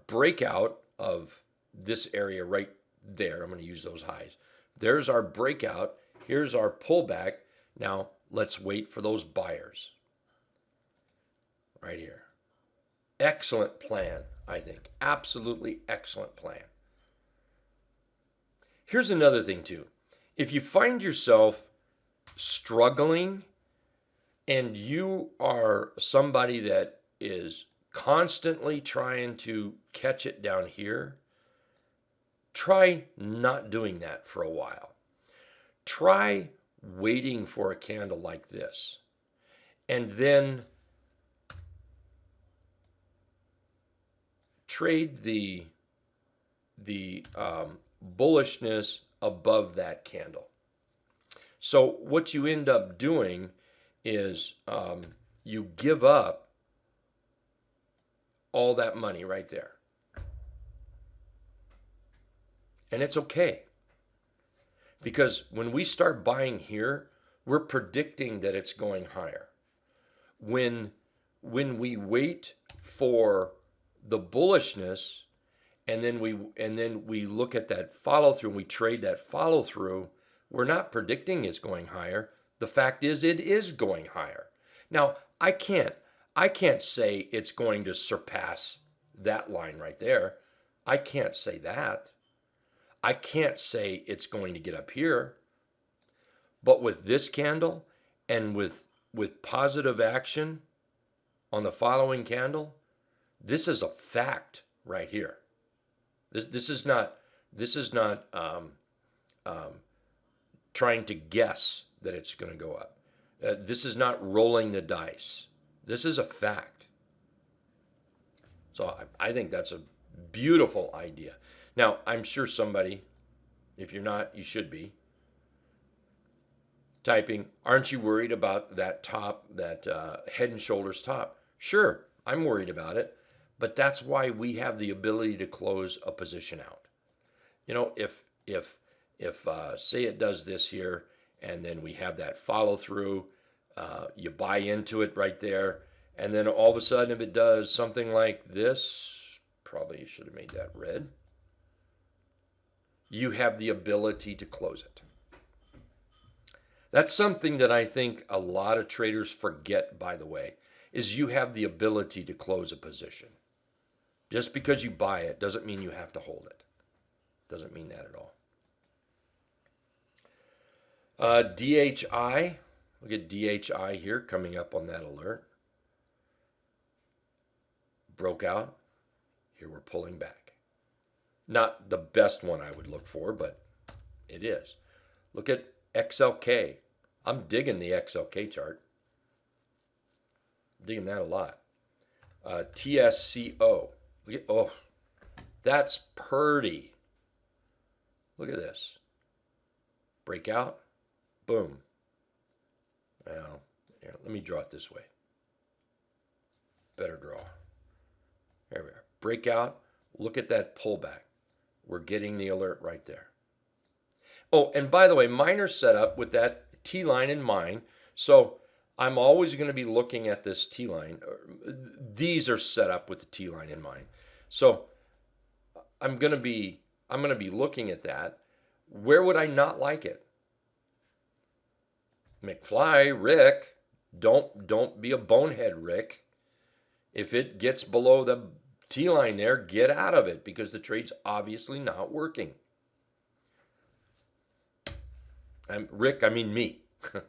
breakout of this area right there. I'm going to use those highs. There's our breakout. Here's our pullback. Now let's wait for those buyers. Right here. Excellent plan, I think. Absolutely excellent plan. Here's another thing too. If you find yourself struggling and you are somebody that is constantly trying to catch it down here, try not doing that for a while. Try waiting for a candle like this, and then trade the bullishness above that candle. So what you end up doing is you give up all that money right there. And it's okay. Because when we start buying here, we're predicting that it's going higher. When we wait for the bullishness and then we look at that follow through and we trade that follow through, we're not predicting it's going higher. The fact is it is going higher. Now, I can't say it's going to surpass that line right there. I can't say that. I can't say it's going to get up here. But with this candle and with positive action on the following candle, this is a fact right here. This is not trying to guess that it's going to go up. This is not rolling the dice. This is a fact. So I think that's a beautiful idea. Now, I'm sure somebody, if you're not, you should be, typing, aren't you worried about that top, that head and shoulders top? Sure, I'm worried about it, but that's why we have the ability to close a position out. You know, if say it does this here, and then we have that follow through, you buy into it right there, and then all of a sudden if it does something like this, probably should have made that red, you have the ability to close it. That's something that I think a lot of traders forget, by the way, is you have the ability to close a position. Just because you buy it doesn't mean you have to hold it. Doesn't mean that at all. DHI, look at DHI here coming up on that alert. Broke out. Here we're pulling back. Not the best one I would look for, but it is. Look at XLK. I'm digging the XLK chart. Digging that a lot. TSCO. Look at, oh, that's pretty. Look at this. Breakout. Boom. Well, here, let me draw it this way. Better draw. There we are. Breakout. Look at that pullback. We're getting the alert right there. Oh, and by the way, mine are set up with that T line in mind. So I'm always going to be looking at this T line. These are set up with the T line in mind. So I'm going to be looking at that. Where would I not like it? McFly, Rick, don't be a bonehead, Rick. If it gets below the T line there, get out of it because the trade's obviously not working. Rick, I mean me. Let's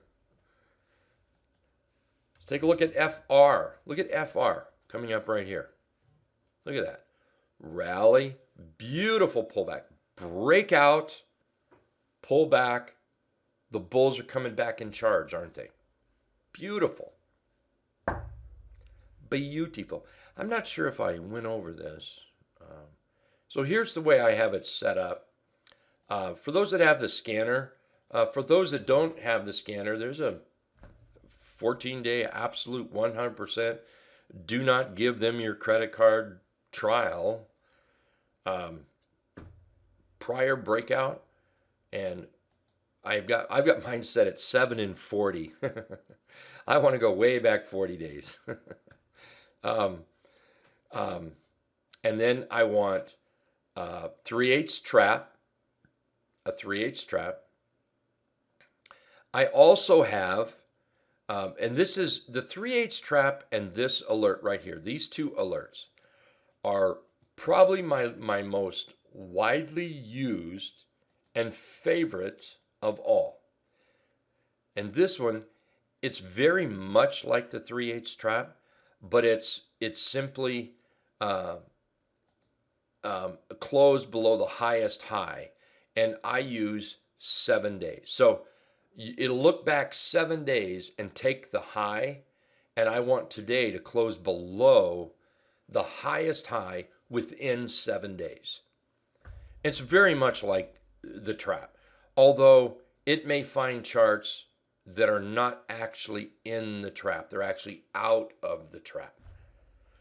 take a look at FR. Look at FR coming up right here. Look at that. Rally, beautiful pullback. Breakout, pullback. The bulls are coming back in charge, aren't they? Beautiful. Beautiful. I'm not sure if I went over this. So here's the way I have it set up. For those that have the scanner, for those that don't have the scanner, there's a 14-day absolute 100%. Do not give them your credit card trial. Prior breakout and I've got mine set at 7 and 40. I want to go way back 40 days. um, um, and then I want 3/8 trap, a 3/8 trap. I also have, and this is the 3/8 trap and this alert right here. These two alerts are probably my most widely used and favorite of all. And this one, it's very much like the 3/8 trap, but it's simply closed below the highest high, and I use 7 days. So it'll look back 7 days and take the high, and I want today to close below the highest high within 7 days. It's very much like the trap, although it may find charts that are not actually in the trap. They're actually out of the trap.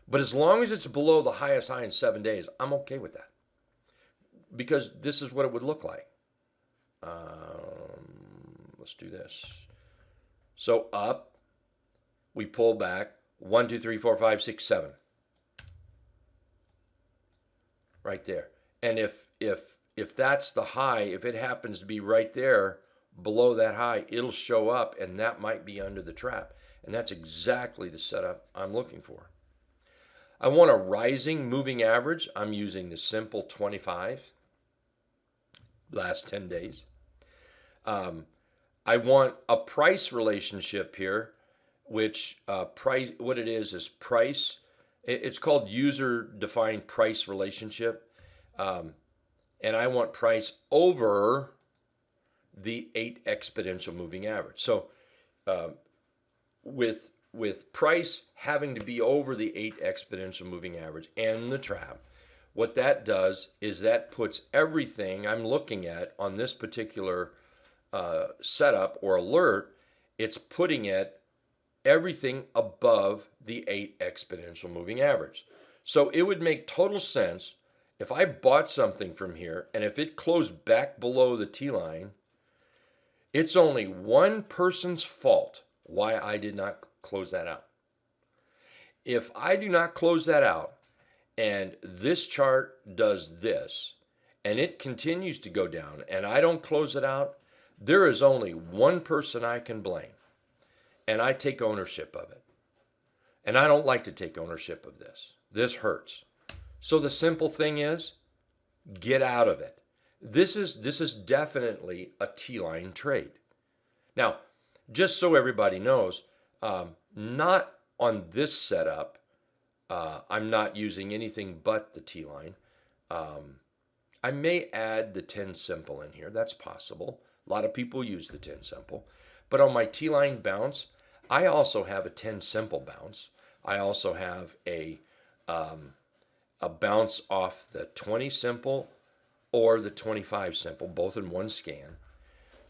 But as long as it's below the highest high in 7 days, I'm okay with that. Because this is what it would look like. Let's do this. So up, we pull back 1, 2, 3, 4, 5, 6, 7. Right there. And if that's the high, if it happens to be right there below that high, it'll show up, and that might be under the trap. And that's exactly the setup I'm looking for. I want a rising moving average. I'm using the simple 25, last 10 days. I want a price relationship here, which price, what it is price. It's called user-defined price relationship. And I want price over the 8 exponential moving average. So with price having to be over the 8 exponential moving average and the trap, what that does is that puts everything I'm looking at on this particular setup or alert, it's putting it everything above the 8 exponential moving average. So it would make total sense if I bought something from here and if it closed back below the T line, it's only one person's fault why I did not close that out. If I do not close that out and this chart does this and it continues to go down and I don't close it out, there is only one person I can blame, and I take ownership of it. And I don't like to take ownership of this. This hurts. So the simple thing is, get out of it. This is definitely a T-line trade. Now, just so everybody knows, not on this setup, I'm not using anything but the T-line. I may add the 10 simple in here. That's possible. A lot of people use the 10 simple. But on my T-line bounce, I also have a 10 simple bounce. I also have a bounce off the 20 simple or the 25 simple, both in one scan.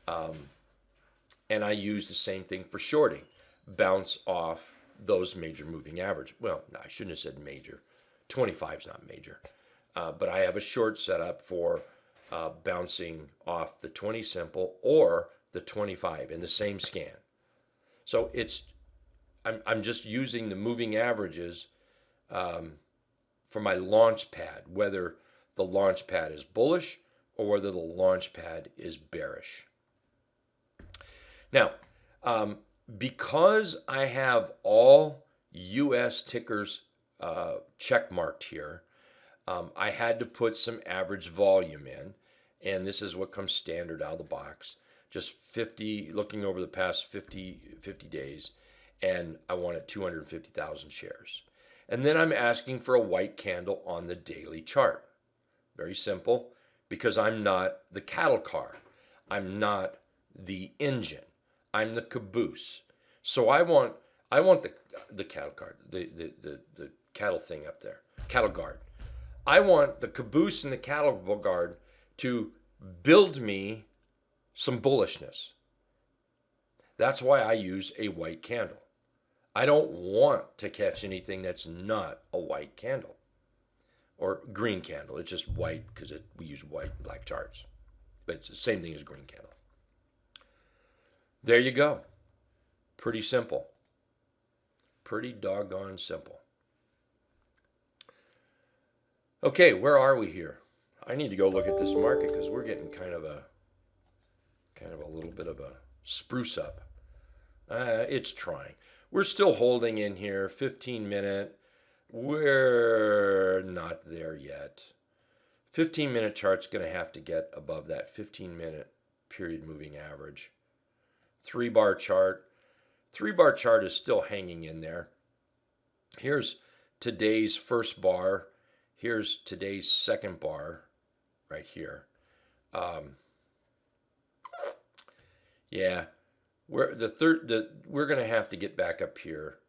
And I use the same thing for shorting. Bounce off those major moving average. Well, no, I shouldn't have said major. 25 is not major. But I have a short setup for bouncing off the 20 simple or the 25 in the same scan. So I'm just using the moving averages for my launch pad, whether the launch pad is bullish or whether the launch pad is bearish. Now, because I have all US tickers check marked here, I had to put some average volume in, and this is what comes standard out of the box. Just 50, looking over the past 50 days, and I wanted 250,000 shares. And then I'm asking for a white candle on the daily chart. Very simple, because I'm not the cattle car. I'm not the engine. I'm the caboose. So I want the cattle car, the cattle thing up there, cattle guard. I want the caboose and the cattle guard to build me some bullishness. That's why I use a white candle. I don't want to catch anything that's not a white candle or green candle. It's just white because we use white and black charts. But it's the same thing as green candle. There you go. Pretty simple. Pretty doggone simple. Okay, where are we here? I need to go look at this market because we're getting kind of a little bit of a spruce up. It's trying. We're still holding in here. 15-minute. We're not there yet. 15-minute chart's going to have to get above that 15-minute period moving average. 3-bar chart. 3-bar chart is still hanging in there. Here's today's first bar. Here's today's second bar right here. Yeah, we're going to have to get back up here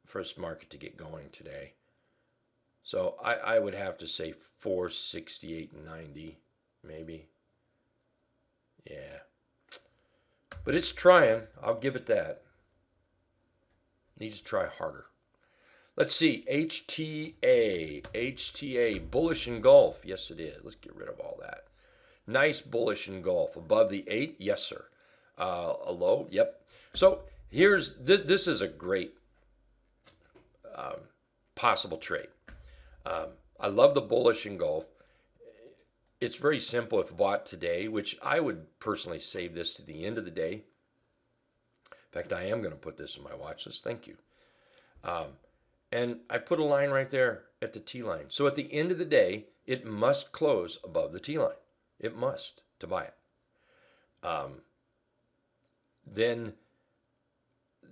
for this market to get going today. So I would have to say 468.90 maybe. Yeah. But it's trying. I'll give it that. Needs to try harder. Let's see. HTA, bullish engulf. Yes, it is. Let's get rid of all that. Nice bullish engulf. Above the 8? Yes, sir. A low? Yep. So here's, this is a great possible trade. I love the bullish engulf. It's very simple if bought today, which I would personally save this to the end of the day. In fact, I am going to put this in my watch list. Thank you. And I put a line right there at the T line. So at the end of the day, it must close above the T line. It must to buy it. Then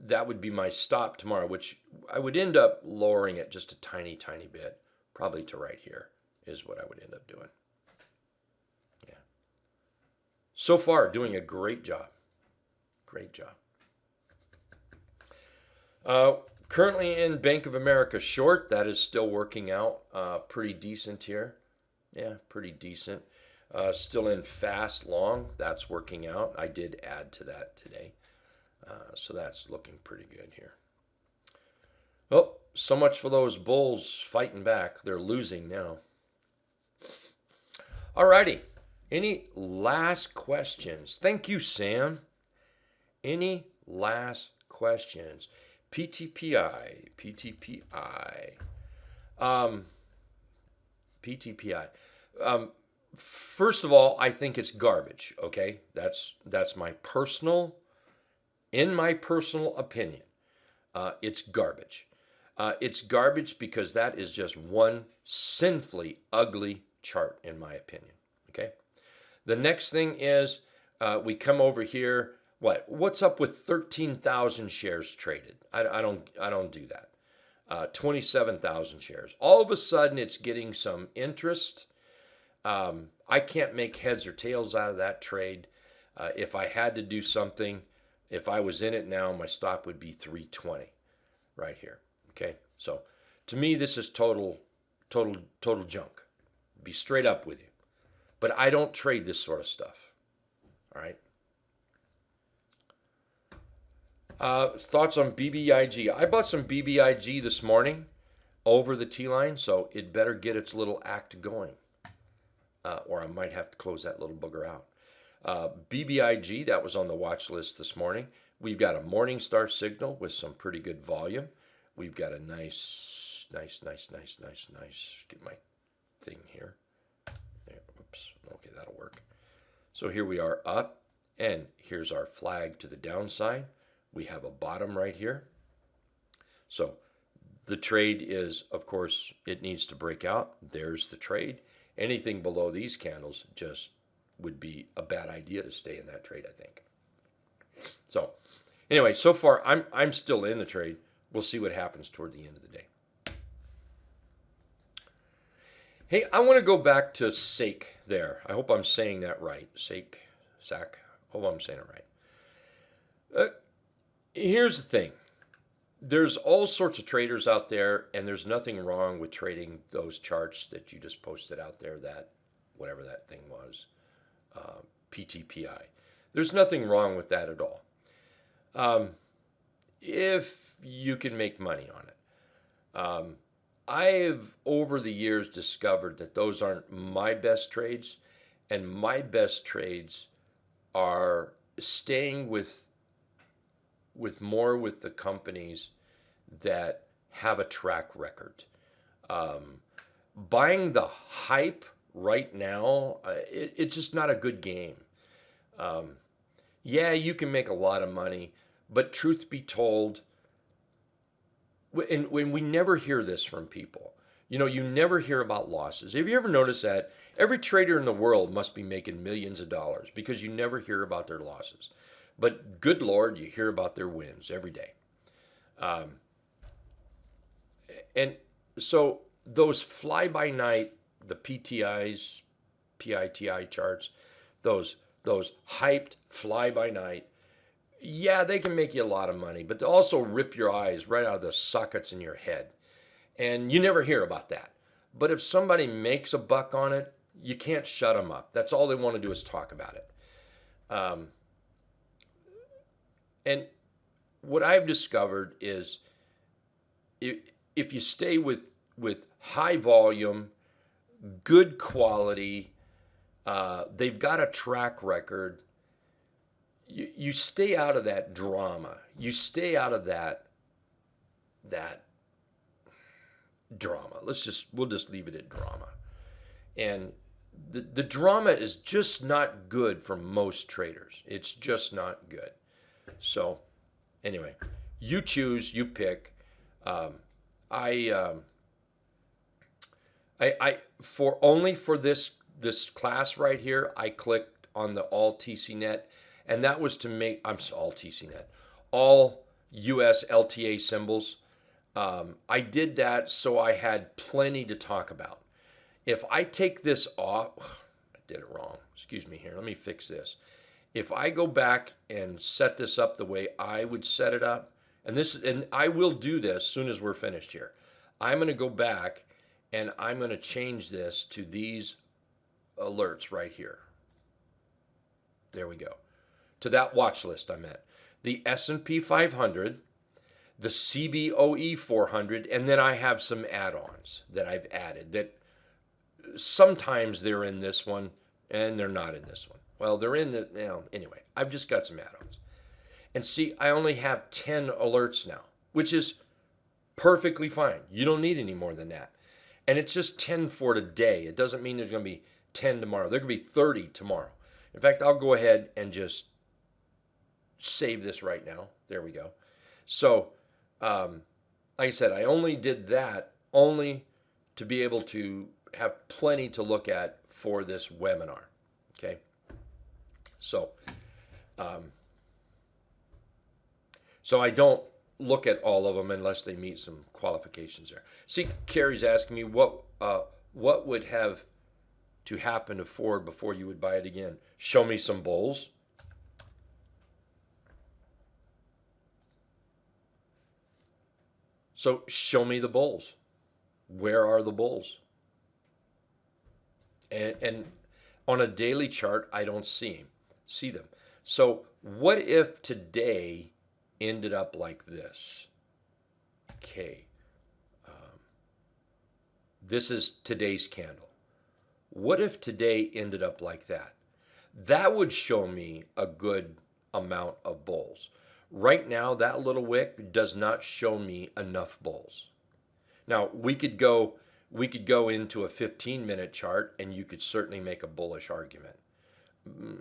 that would be my stop tomorrow, which I would end up lowering it just a tiny, tiny bit. Probably to right here is what I would end up doing. Yeah. So far, doing a great job. Great job. Currently in Bank of America short. That is still working out pretty decent here. Yeah, pretty decent. Still in fast long. That's working out. I did add to that today. So that's looking pretty good here. Oh, so much for those bulls fighting back. They're losing now. Alrighty. Any last questions? Thank you, Sam. Any last questions? PTPI. First of all, I think it's garbage. Okay, that's my personal opinion. It's garbage. It's garbage because that is just one sinfully ugly chart, in my opinion. Okay. The next thing is we come over here. What's up with 13,000 shares traded? I don't do that. 27,000 shares. All of a sudden, it's getting some interest. I can't make heads or tails out of that trade. If I had to do something, if I was in it now, my stop would be 320 right here. Okay, so to me, this is total junk. Be straight up with you. But I don't trade this sort of stuff. All right. Thoughts on BBIG? I bought some BBIG this morning over the T-line, so it better get its little act going. Or I might have to close that little booger out. BBIG, that was on the watch list this morning. We've got a morning star signal with some pretty good volume. We've got a nice, get my thing here. There, oops, okay, that'll work. So here we are up, and here's our flag to the downside. We have a bottom right here. So the trade is, of course, it needs to break out. There's the trade. Anything below these candles just would be a bad idea to stay in that trade, I think. So anyway, so far I'm still in the trade. We'll see what happens toward the end of the day. Hey, I want to go back to SAC there. I hope I'm saying that right. SAC. Hope I'm saying it right. Here's the thing. There's all sorts of traders out there, and there's nothing wrong with trading those charts that you just posted out there, that whatever that thing was, PTPI. There's nothing wrong with that at all. If you can make money on it. I've, over the years, discovered that those aren't my best trades, and my best trades are staying with with the companies that have a track record. Buying the hype right now, it's just not a good game. Yeah, you can make a lot of money, but truth be told, and when we never hear this from people, you never hear about losses. Have you ever noticed that every trader in the world must be making millions of dollars because you never hear about their losses? But good Lord, you hear about their wins every day. And so those fly by night, the PTIs, PITI charts, those hyped fly by night, yeah, they can make you a lot of money, but they also rip your eyes right out of the sockets in your head. And you never hear about that. But if somebody makes a buck on it, you can't shut them up. That's all they want to do is talk about it. And what I've discovered is if you stay with high volume, good quality, they've got a track record, you stay out of that drama. You stay out of that drama. We'll just leave it at drama. And the drama is just not good for most traders. It's just not good. So anyway, you choose, you pick. I for this class right here, I clicked on the all TCNet, and that was to make all TCNet, all US LTA symbols. I did that so I had plenty to talk about. If I take this off, I did it wrong. Excuse me here. Let me fix this. If I go back and set this up the way I would set it up, and I will do this as soon as we're finished here. I'm going to go back and I'm going to change this to these alerts right here. There we go. To that watch list I'm at. The S&P 500, the CBOE 400, and then I have some add-ons that I've added that sometimes they're in this one and they're not in this one. Well, they're in anyway, I've just got some add-ons. And see, I only have 10 alerts now, which is perfectly fine. You don't need any more than that. And it's just 10 for today. It doesn't mean there's going to be 10 tomorrow. There could be 30 tomorrow. In fact, I'll go ahead and just save this right now. There we go. So, like I said, I only did that only to be able to have plenty to look at for this webinar. Okay. So, so I don't look at all of them unless they meet some qualifications there. See, Carrie's asking me what would have to happen to Ford before you would buy it again. Show me some bulls. So show me the bulls. Where are the bulls? And on a daily chart, I don't see them. So what if today ended up like this? Okay. This is today's candle. What if today ended up like that? That would show me a good amount of bulls. Right now, that little wick does not show me enough bulls. Now, we could go into a 15-minute chart and you could certainly make a bullish argument.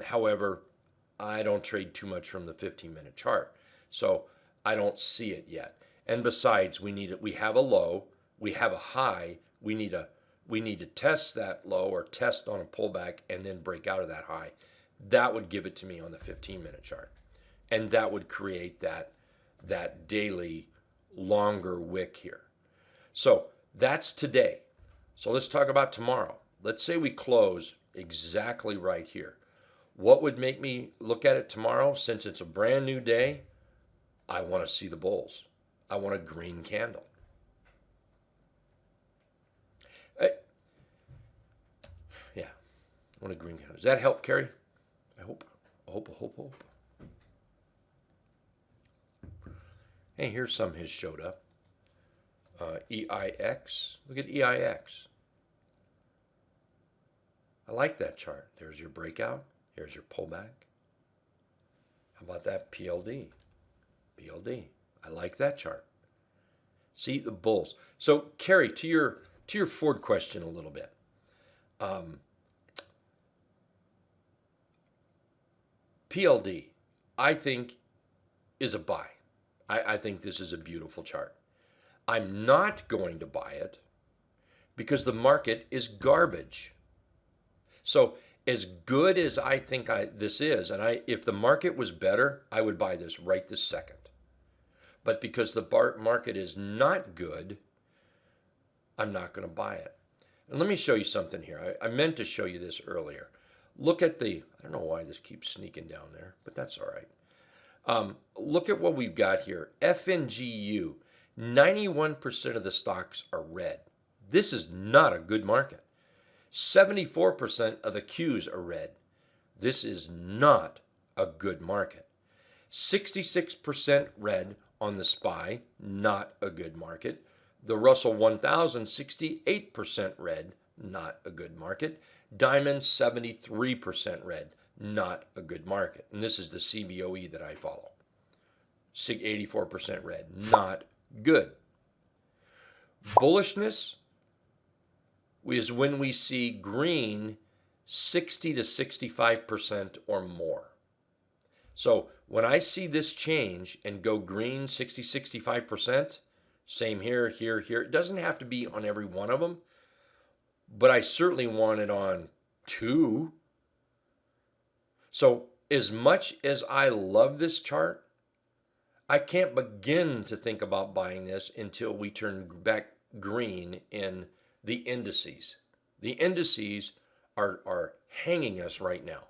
However, I don't trade too much from the 15-minute chart, so I don't see it yet. And besides, we have a low, we have a high, we need to test that low or test on a pullback and then break out of that high. That would give it to me on the 15-minute chart. And that would create that daily longer wick here. So that's today. So let's talk about tomorrow. Let's say we close exactly right here. What would make me look at it tomorrow? Since it's a brand new day, I want to see the bulls. I want a green candle. Yeah, I want a green candle. Does that help, Carrie? I hope. Hey, here's some has showed up. EIX. Look at EIX. I like that chart. There's your breakout. Here's your pullback. How about that PLD? PLD. I like that chart. See the bulls. So Carrie, to your Ford question a little bit. PLD, I think, is a buy. I think this is a beautiful chart. I'm not going to buy it because the market is garbage. So as good as I think this is, and if the market was better, I would buy this right this second. But because the market is not good, I'm not going to buy it. And let me show you something here. I meant to show you this earlier. Look at I don't know why this keeps sneaking down there, but that's all right. Look at what we've got here. FNGU, 91% of the stocks are red. This is not a good market. 74% of the Qs are red. This is not a good market. 66% red on the SPY, not a good market. The Russell 1000, 68% red, not a good market. Diamond, 73% red, not a good market. And this is the CBOE that I follow. 84% red, not good. Bullishness is when we see green 60 to 65% or more. So when I see this change and go green 60, 65%, same here, here, here. It doesn't have to be on every one of them, but I certainly want it on 2. So as much as I love this chart, I can't begin to think about buying this until we turn back green in the indices. The indices are hanging us right now.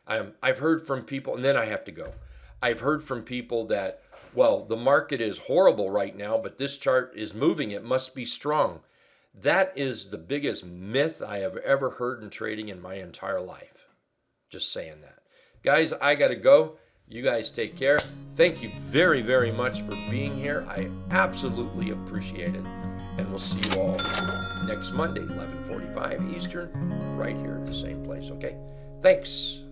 I've heard from people, and then I have to go. I've heard from people that, well, the market is horrible right now, but this chart is moving. It must be strong. That is the biggest myth I have ever heard in trading in my entire life. Just saying that. Guys, I got to go. You guys take care. Thank you very, very much for being here. I absolutely appreciate it. And we'll see you all next Monday, 11:45 Eastern, right here at the same place, okay? Thanks.